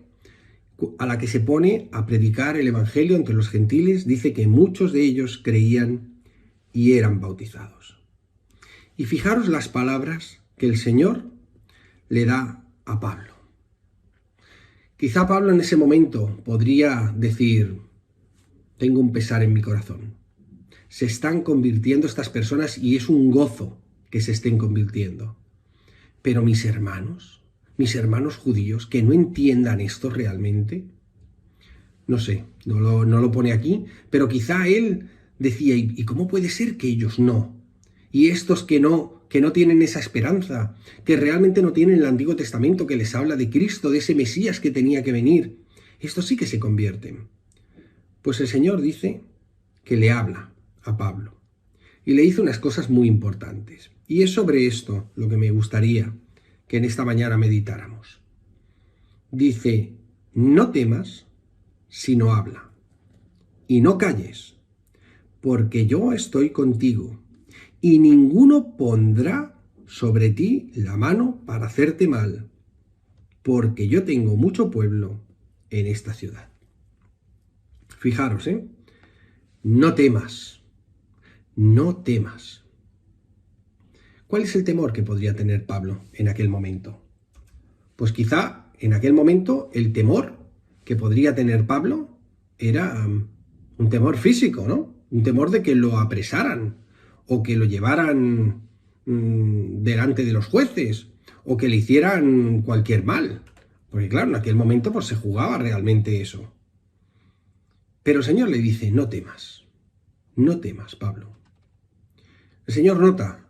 a la que se pone a predicar el Evangelio entre los gentiles, dice que muchos de ellos creían y eran bautizados. Y fijaros las palabras que el Señor le da a Pablo. Quizá Pablo en ese momento podría decir, tengo un pesar en mi corazón. Se están convirtiendo estas personas y es un gozo que se estén convirtiendo. Pero mis hermanos judíos, que no entiendan esto realmente, no sé, no lo pone aquí, pero quizá él decía, ¿y cómo puede ser que ellos no? Y estos que no tienen esa esperanza, que realmente no tienen el Antiguo Testamento que les habla de Cristo, de ese Mesías que tenía que venir, estos sí que se convierten. Pues el Señor dice que le habla a Pablo y le dice unas cosas muy importantes. Y es sobre esto lo que me gustaría que en esta mañana meditáramos. Dice, no temas, sino habla, y no calles, porque yo estoy contigo, y ninguno pondrá sobre ti la mano para hacerte mal, porque yo tengo mucho pueblo en esta ciudad. Fijaros, no temas, no temas. ¿Cuál es el temor que podría tener Pablo en aquel momento? Pues quizá en aquel momento el temor que podría tener Pablo era Un temor físico, ¿no? Un temor de que lo apresaran o que lo llevaran delante de los jueces o que le hicieran cualquier mal. Porque claro, en aquel momento pues se jugaba realmente eso. Pero el Señor le dice, no temas, Pablo. El Señor nota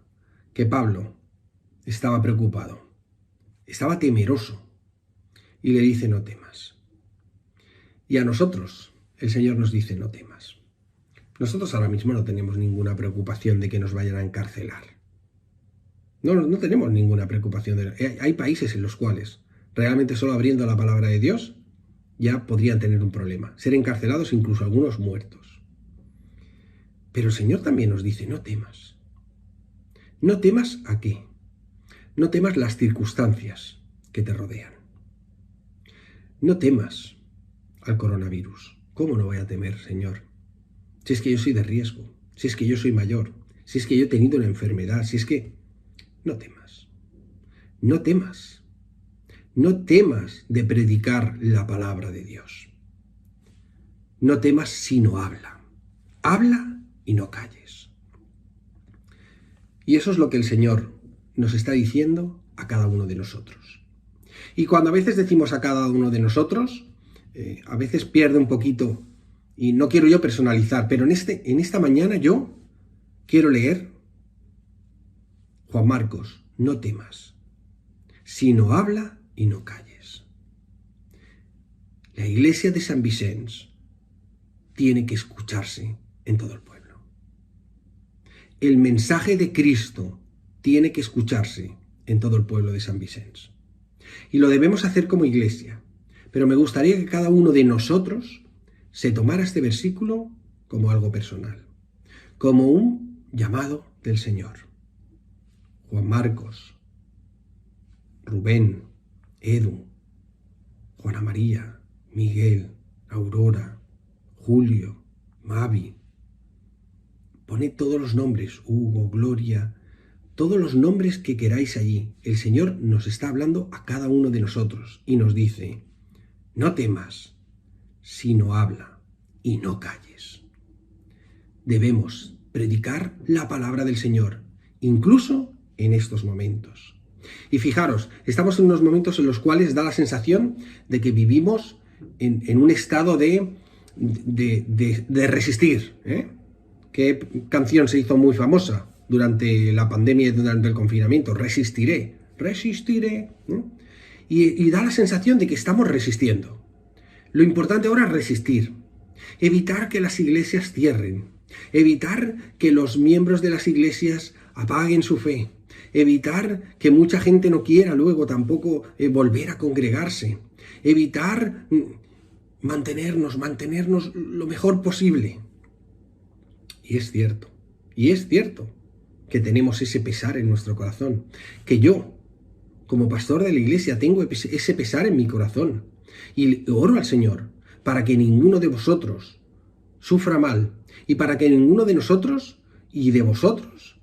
que Pablo estaba preocupado, estaba temeroso y le dice, no temas. Y a nosotros, el Señor nos dice, no temas. Nosotros ahora mismo no tenemos ninguna preocupación de que nos vayan a encarcelar. No tenemos ninguna preocupación. Hay países en los cuales realmente solo abriendo la palabra de Dios ya podrían tener un problema, ser encarcelados, incluso algunos muertos. Pero el Señor también nos dice, no temas. ¿No temas a qué? No temas las circunstancias que te rodean. No temas al coronavirus. ¿Cómo no voy a temer, Señor? Si es que yo soy de riesgo, si es que yo soy mayor, si es que yo he tenido una enfermedad, si es que... No temas. No temas. No temas de predicar la palabra de Dios. No temas sino habla. Habla y no calles. Y eso es lo que el Señor nos está diciendo a cada uno de nosotros. Y cuando a veces decimos a cada uno de nosotros, a veces pierde un poquito, y no quiero yo personalizar, pero en esta mañana yo quiero leer Juan Marcos, no temas, sino habla y no calles. La iglesia de San Vicens tiene que escucharse en todo el pueblo. El mensaje de Cristo tiene que escucharse en todo el pueblo de San Vicens. Y lo debemos hacer como iglesia. Pero me gustaría que cada uno de nosotros se tomara este versículo como algo personal, como un llamado del Señor. Juan Marcos, Rubén, Edu, Juana María, Miguel, Aurora, Julio, Mavi. Poned todos los nombres, Hugo, Gloria, todos los nombres que queráis allí. El Señor nos está hablando a cada uno de nosotros y nos dice, no temas, sino habla y no calles. Debemos predicar la palabra del Señor, incluso en estos momentos. Y fijaros, estamos en unos momentos en los cuales da la sensación de que vivimos en un estado de resistir. ¿Qué canción se hizo muy famosa durante la pandemia y durante el confinamiento? Resistiré, resistiré. Y da la sensación de que estamos resistiendo. Lo importante ahora es resistir. Evitar que las iglesias cierren. Evitar que los miembros de las iglesias apaguen su fe. Evitar que mucha gente no quiera luego tampoco volver a congregarse. Evitar mantenernos lo mejor posible. Y es cierto que tenemos ese pesar en nuestro corazón. Que yo, como pastor de la iglesia, tengo ese pesar en mi corazón. Y oro al Señor para que ninguno de vosotros sufra mal y para que ninguno de nosotros y de vosotros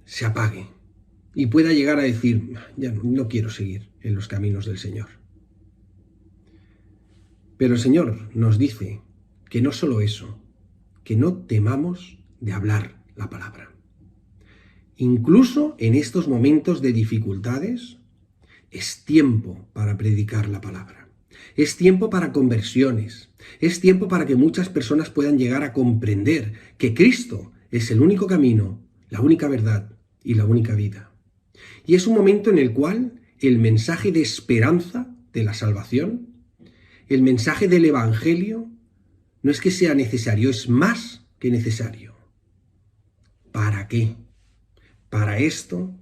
se apague y pueda llegar a decir, ya no quiero seguir en los caminos del Señor. Pero el Señor nos dice que no solo eso, que no temamos de hablar la palabra. Incluso en estos momentos de dificultades, es tiempo para predicar la palabra. Es tiempo para conversiones. Es tiempo para que muchas personas puedan llegar a comprender que Cristo es el único camino, la única verdad y la única vida. Y es un momento en el cual el mensaje de esperanza de la salvación, el mensaje del Evangelio, no es que sea necesario, es más que necesario. ¿Para qué? ¿Para esto?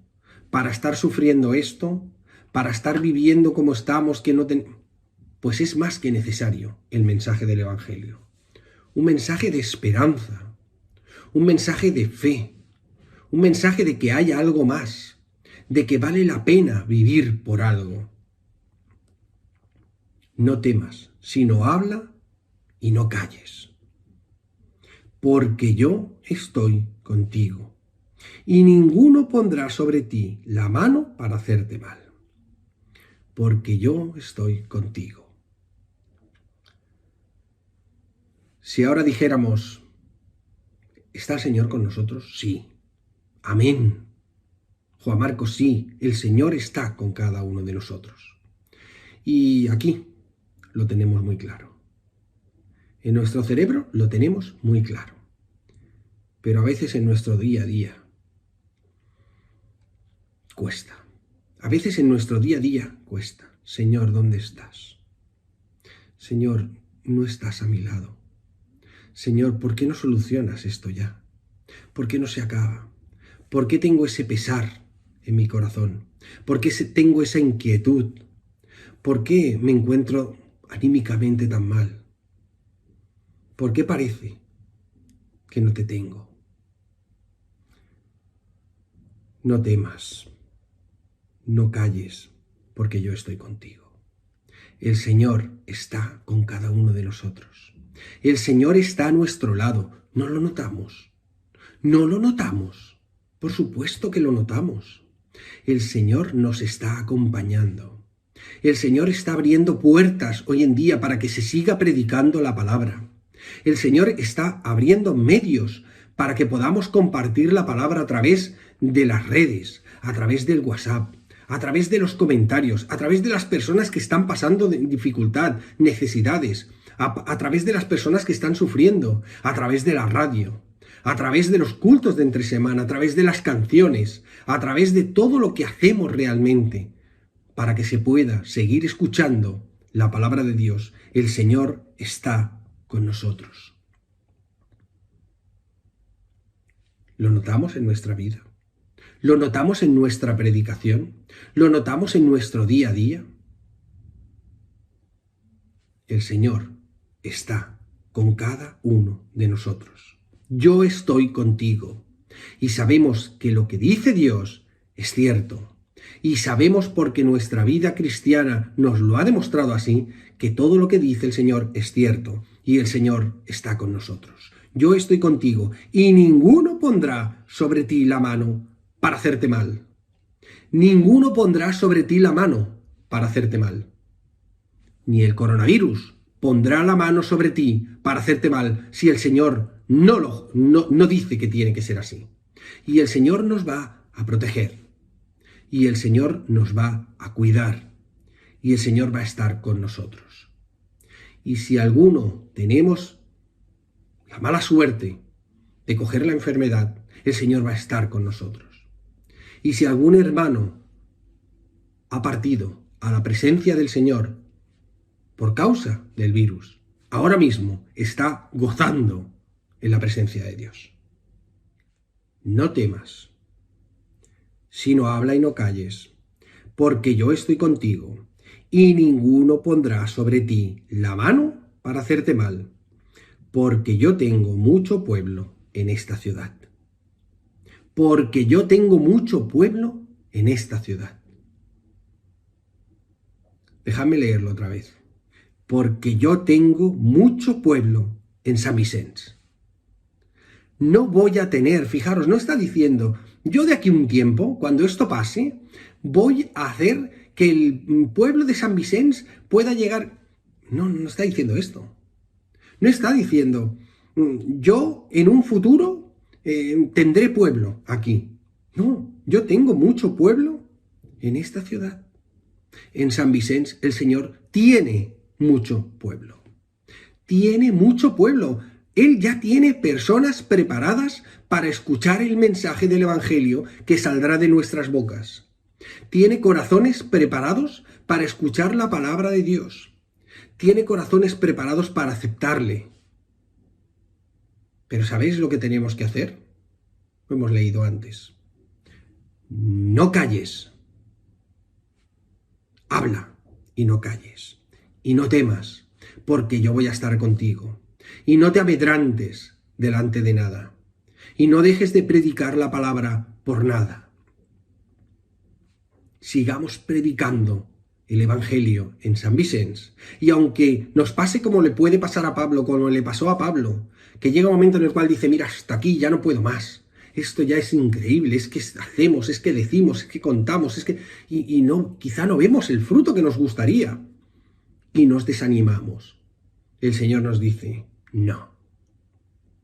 ¿Para estar sufriendo esto? ¿Para estar viviendo como estamos que no tenemos? Pues es más que necesario el mensaje del Evangelio. Un mensaje de esperanza, un mensaje de fe, un mensaje de que haya algo más, de que vale la pena vivir por algo. No temas, sino habla y no calles. Porque yo estoy contigo, y ninguno pondrá sobre ti la mano para hacerte mal. Porque yo estoy contigo. Si ahora dijéramos, ¿está el Señor con nosotros? Sí. Amén. Juan Marcos, sí, el Señor está con cada uno de nosotros. Y aquí lo tenemos muy claro. En nuestro cerebro lo tenemos muy claro. Pero a veces en nuestro día a día cuesta. A veces en nuestro día a día cuesta. Señor, ¿dónde estás? Señor, no estás a mi lado. Señor, ¿por qué no solucionas esto ya? ¿Por qué no se acaba? ¿Por qué tengo ese pesar en mi corazón? ¿Por qué tengo esa inquietud? ¿Por qué me encuentro anímicamente tan mal? ¿Por qué parece que no te tengo? No temas, no calles, porque yo estoy contigo. El Señor está con cada uno de nosotros. El Señor está a nuestro lado. ¿No lo notamos? ¿No lo notamos? Por supuesto que lo notamos. El Señor nos está acompañando. El Señor está abriendo puertas hoy en día para que se siga predicando la palabra. El Señor está abriendo medios para que podamos compartir la palabra a través de las redes, a través del WhatsApp, a través de los comentarios, a través de las personas que están pasando dificultad, necesidades, a través de las personas que están sufriendo, a través de la radio, a través de los cultos de entre semana, a través de las canciones, a través de todo lo que hacemos realmente, para que se pueda seguir escuchando la palabra de Dios. El Señor está con nosotros. ¿Lo notamos en nuestra vida? ¿Lo notamos en nuestra predicación? ¿Lo notamos en nuestro día a día? El Señor está con cada uno de nosotros. Yo estoy contigo. Y sabemos que lo que dice Dios es cierto. Y sabemos, porque nuestra vida cristiana nos lo ha demostrado así, que todo lo que dice el Señor es cierto. Y el Señor está con nosotros. Yo estoy contigo y ninguno pondrá sobre ti la mano para hacerte mal. Ninguno pondrá sobre ti la mano para hacerte mal. Ni el coronavirus pondrá la mano sobre ti para hacerte mal si el Señor no dice que tiene que ser así. Y el Señor nos va a proteger. Y el Señor nos va a cuidar. Y el Señor va a estar con nosotros. Y si alguno tenemos la mala suerte de coger la enfermedad, el Señor va a estar con nosotros. Y si algún hermano ha partido a la presencia del Señor por causa del virus, ahora mismo está gozando en la presencia de Dios. No temas, sino habla y no calles, porque yo estoy contigo, y ninguno pondrá sobre ti la mano para hacerte mal, porque yo tengo mucho pueblo en esta ciudad. Porque yo tengo mucho pueblo en esta ciudad. Déjame leerlo otra vez. Porque yo tengo mucho pueblo en San Vicente. No voy a tener, fijaros, no está diciendo, yo de aquí a un tiempo, cuando esto pase, voy a hacer que el pueblo de San Vicente pueda llegar. No está diciendo esto. No está diciendo, yo en un futuro tendré pueblo aquí. No, yo tengo mucho pueblo en esta ciudad. En San Vicente el Señor tiene mucho pueblo. Tiene mucho pueblo. Él ya tiene personas preparadas para escuchar el mensaje del Evangelio que saldrá de nuestras bocas. Tiene corazones preparados para escuchar la palabra de Dios. Tiene corazones preparados para aceptarle. Pero ¿sabéis lo que tenemos que hacer? Lo hemos leído antes. No calles. Habla y no calles. Y no temas, porque yo voy a estar contigo. Y no te amedrantes delante de nada. Y no dejes de predicar la palabra por nada. Sigamos predicando el Evangelio en San Vicente. Y aunque nos pase como le puede pasar a Pablo, como le pasó a Pablo, que llega un momento en el cual dice, mira, hasta aquí ya no puedo más. Esto ya es increíble, es que hacemos, es que decimos, es que contamos, es que... Y no, quizá no vemos el fruto que nos gustaría. Y nos desanimamos. El Señor nos dice, no,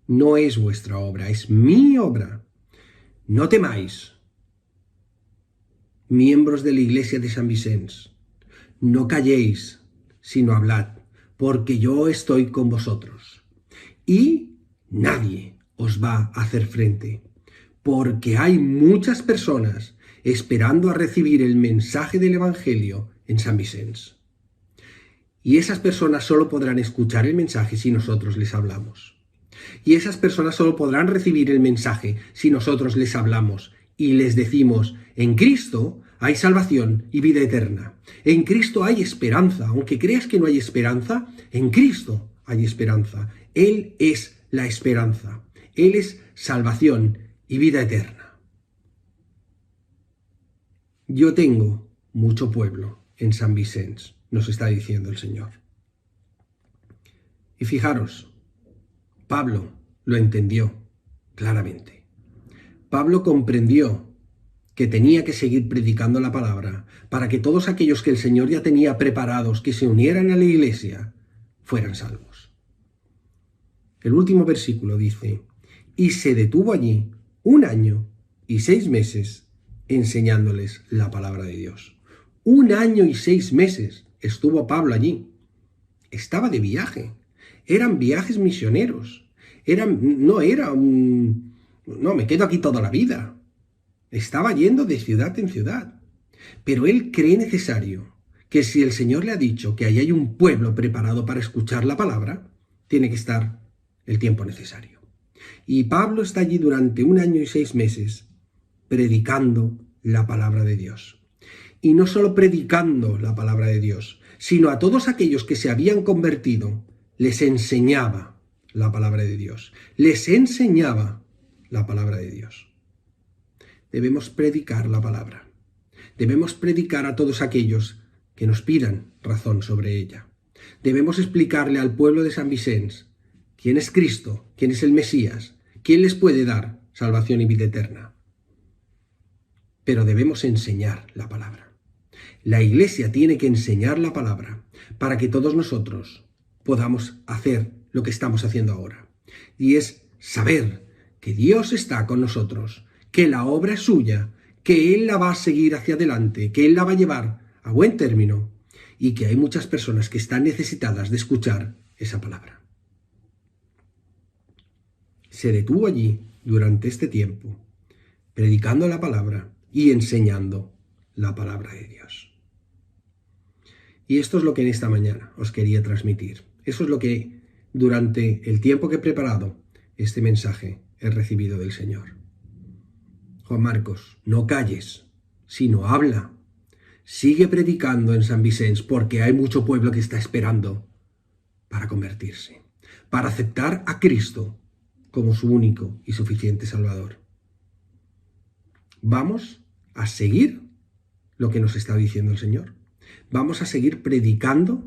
No es vuestra obra, es mi obra. No temáis, miembros de la iglesia de San Vicens. No calléis, sino hablad, porque yo estoy con vosotros. Y nadie os va a hacer frente, porque hay muchas personas esperando a recibir el mensaje del Evangelio en San Vicens. Y esas personas solo podrán escuchar el mensaje si nosotros les hablamos. Y esas personas solo podrán recibir el mensaje si nosotros les hablamos y les decimos: en Cristo hay salvación y vida eterna. En Cristo hay esperanza. Aunque creas que no hay esperanza, en Cristo hay esperanza. Él es la esperanza. Él es salvación y vida eterna. Yo tengo mucho pueblo en San Vicens, nos está diciendo el Señor. Y fijaros, Pablo lo entendió claramente. Pablo comprendió que tenía que seguir predicando la palabra para que todos aquellos que el Señor ya tenía preparados que se unieran a la iglesia fueran salvos. El último versículo dice: y se detuvo allí 1 año y 6 meses enseñándoles la palabra de Dios. 1 año y 6 meses estuvo Pablo allí. Estaba de viaje. Eran viajes misioneros. No, me quedo aquí toda la vida. Estaba yendo de ciudad en ciudad. Pero él cree necesario que si el Señor le ha dicho que ahí hay un pueblo preparado para escuchar la palabra, tiene que estar el tiempo necesario. Y Pablo está allí durante 1 año y 6 meses predicando la palabra de Dios. Y no solo predicando la palabra de Dios, sino a todos aquellos que se habían convertido, les enseñaba la palabra de Dios. Les enseñaba la palabra de Dios. Debemos predicar la palabra. Debemos predicar a todos aquellos que nos pidan razón sobre ella. Debemos explicarle al pueblo de San Vicens quién es Cristo, quién es el Mesías, quién les puede dar salvación y vida eterna. Pero debemos enseñar la palabra. La Iglesia tiene que enseñar la palabra para que todos nosotros podamos hacer lo que estamos haciendo ahora. Y es saber que Dios está con nosotros, que la obra es suya, que Él la va a seguir hacia adelante, que Él la va a llevar a buen término y que hay muchas personas que están necesitadas de escuchar esa palabra. Se detuvo allí durante este tiempo, predicando la palabra y enseñando la palabra de Dios. Y esto es lo que en esta mañana os quería transmitir. Eso es lo que durante el tiempo que he preparado este mensaje he recibido del Señor. Juan Marcos, no calles, sino habla. Sigue predicando en San Vicens porque hay mucho pueblo que está esperando para convertirse, para aceptar a Cristo como su único y suficiente Salvador. Vamos a seguir lo que nos está diciendo el Señor. Vamos a seguir predicando.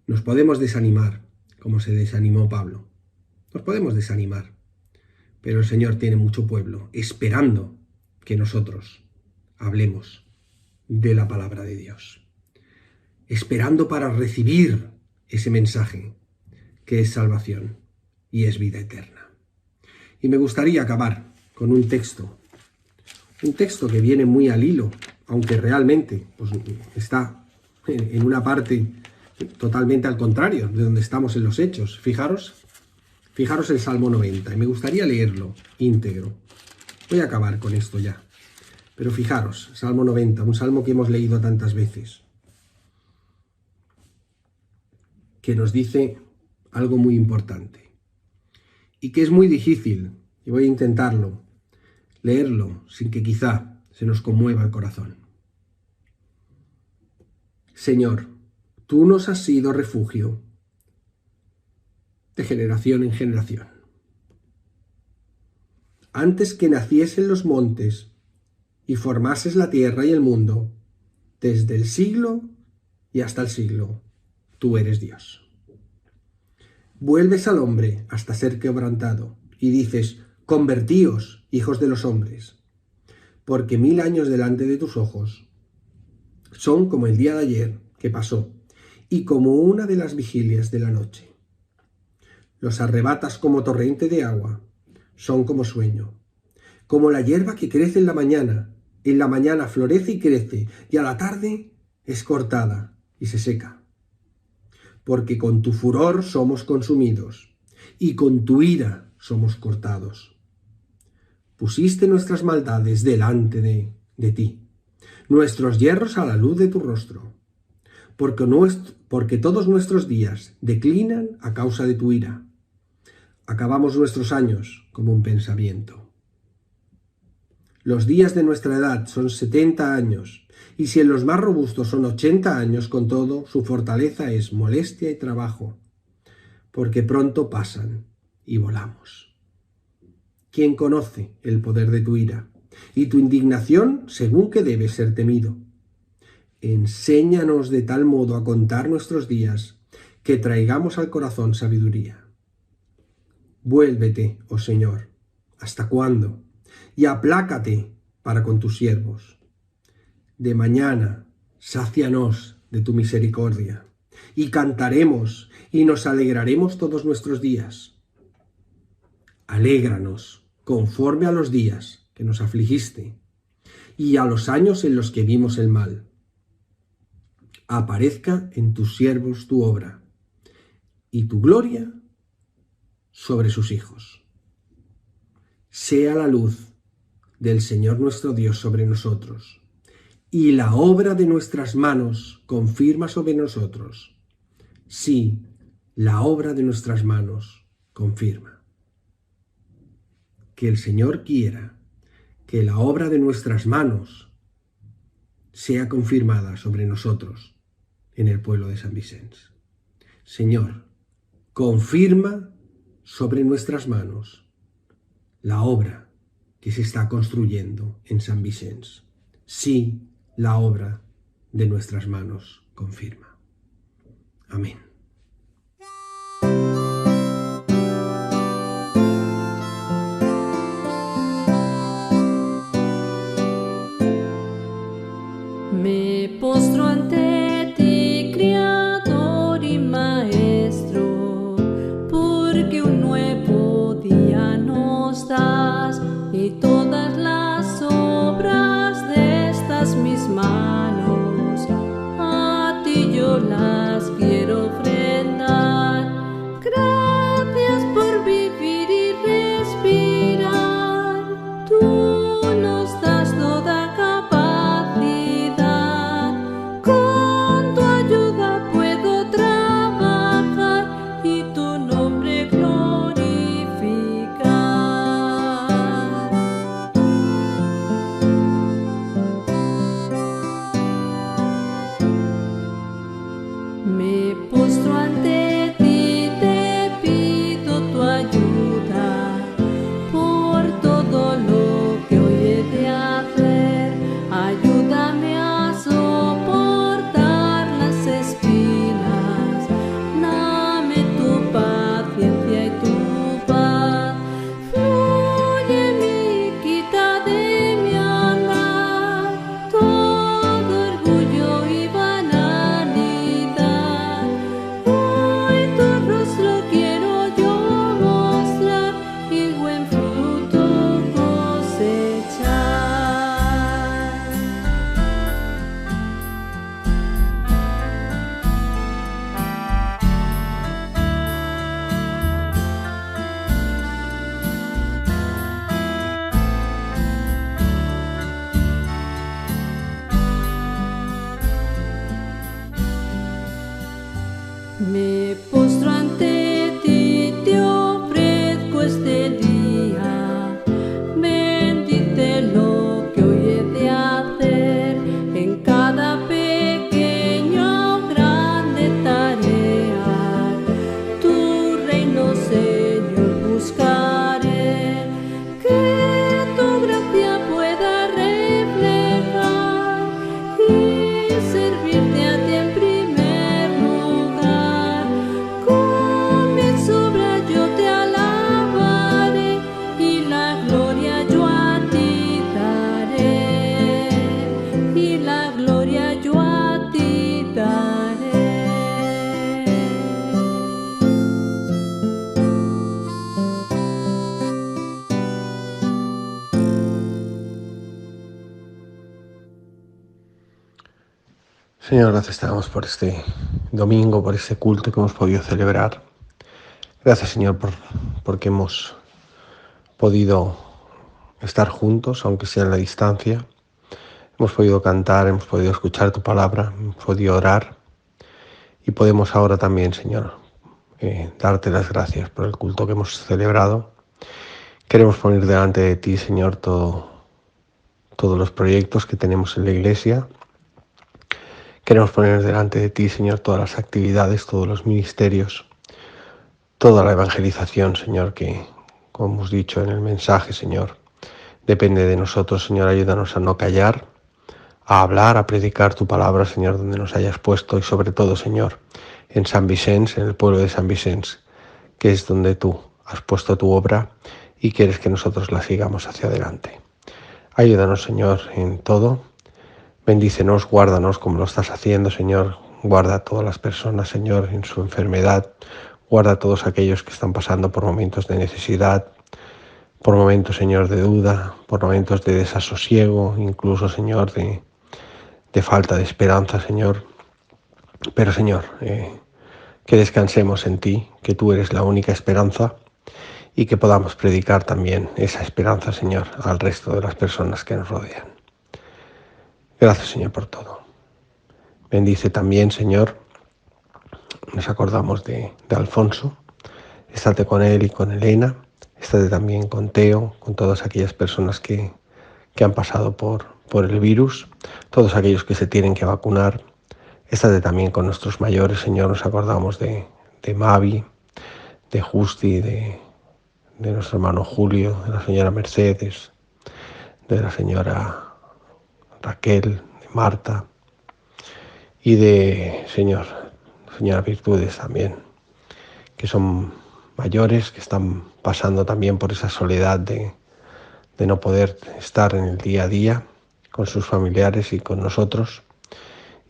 Nos podemos desanimar, como se desanimó Pablo. Nos podemos desanimar. Pero el Señor tiene mucho pueblo esperando que nosotros hablemos de la palabra de Dios. Esperando para recibir ese mensaje que es salvación y es vida eterna. Y me gustaría acabar con un texto que viene muy al hilo, aunque realmente pues, está en una parte totalmente al contrario de donde estamos en los Hechos. Fijaros el Salmo 90, y me gustaría leerlo íntegro. Voy a acabar con esto ya. Pero fijaros, Salmo 90, un salmo que hemos leído tantas veces, que nos dice algo muy importante, y que es muy difícil, y voy a intentarlo, leerlo sin que quizá se nos conmueva el corazón. Señor, tú nos has sido refugio de generación en generación. Antes que naciesen los montes y formases la tierra y el mundo, desde el siglo y hasta el siglo, tú eres Dios. Vuelves al hombre hasta ser quebrantado y dices: convertíos, hijos de los hombres, porque 1000 años delante de tus ojos son como el día de ayer que pasó y como una de las vigilias de la noche. los arrebatas como torrente de agua, son como sueño, como la hierba que crece en la mañana florece y crece, y a la tarde es cortada y se seca. Porque con tu furor somos consumidos, y con tu ira somos cortados. Pusiste nuestras maldades delante de ti, nuestros yerros a la luz de tu rostro, porque todos nuestros días declinan a causa de tu ira. Acabamos nuestros años como un pensamiento. Los días de nuestra edad son 70 años, y si en los más robustos son 80 años, con todo, su fortaleza es molestia y trabajo, porque pronto pasan y volamos. ¿Quién conoce el poder de tu ira y tu indignación según que debe ser temido? Enséñanos de tal modo a contar nuestros días, que traigamos al corazón sabiduría. Vuélvete, oh Señor, ¿hasta cuándo? Y aplácate para con tus siervos. De mañana, sácianos de tu misericordia, y cantaremos y nos alegraremos todos nuestros días. Alégranos conforme a los días que nos afligiste, y a los años en los que vimos el mal. Aparezca en tus siervos tu obra, y tu gloria sobre sus hijos. Sea la luz del Señor nuestro Dios sobre nosotros, y la obra de nuestras manos confirma sobre nosotros. Sí, la obra de nuestras manos confirma. Que el Señor quiera que la obra de nuestras manos sea confirmada sobre nosotros en el pueblo de San Vicente. Señor, confirma sobre nuestras manos la obra que se está construyendo en San Vicente. Sí, la obra de nuestras manos confirma. Amén. Me postro ante ti, Creador y Maestro, porque un nuevo día nos das y todas las obras de estas mis manos a ti yo las quiero ofrecer. Señor, gracias te damos por este domingo, por este culto que hemos podido celebrar. Gracias, Señor, porque hemos podido estar juntos, aunque sea en la distancia. Hemos podido cantar, hemos podido escuchar tu palabra, hemos podido orar. Y podemos ahora también, Señor, darte las gracias por el culto que hemos celebrado. Queremos poner delante de ti, Señor, todos los proyectos que tenemos en la Iglesia. Queremos poner delante de ti, Señor, todas las actividades, todos los ministerios, toda la evangelización, Señor, que, como hemos dicho en el mensaje, Señor, depende de nosotros, Señor. Ayúdanos a no callar, a hablar, a predicar tu palabra, Señor, donde nos hayas puesto y sobre todo, Señor, en San Vicens, en el pueblo de San Vicens, que es donde tú has puesto tu obra y quieres que nosotros la sigamos hacia adelante. Ayúdanos, Señor, en todo. Bendícenos, guárdanos como lo estás haciendo, Señor. Guarda a todas las personas, Señor, en su enfermedad. Guarda a todos aquellos que están pasando por momentos de necesidad, por momentos, Señor, de duda, por momentos de desasosiego, incluso, Señor, de falta de esperanza, Señor. Pero, Señor, que descansemos en ti, que tú eres la única esperanza y que podamos predicar también esa esperanza, Señor, al resto de las personas que nos rodean. Gracias, Señor, por todo. Bendice también, Señor, nos acordamos de Alfonso. Estate con él y con Elena. Estate también con Teo, con todas aquellas personas que han pasado por el virus, todos aquellos que se tienen que vacunar. Estate también con nuestros mayores, Señor. Nos acordamos de Mavi, de Justi, de nuestro hermano Julio, de la señora Mercedes, de la señora Raquel, de Marta y de señora Virtudes también, que son mayores, que están pasando también por esa soledad de no poder estar en el día a día con sus familiares y con nosotros.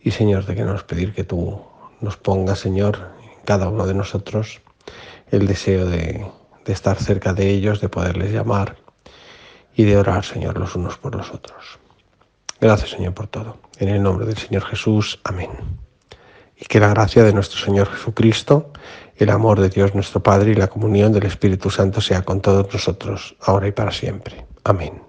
Y, Señor, de que nos pedir que tú nos pongas, Señor, en cada uno de nosotros el deseo de estar cerca de ellos, de poderles llamar y de orar, Señor, los unos por los otros. Gracias, Señor, por todo. En el nombre del Señor Jesús. Amén. Y que la gracia de nuestro Señor Jesucristo, el amor de Dios nuestro Padre y la comunión del Espíritu Santo sea con todos nosotros, ahora y para siempre. Amén.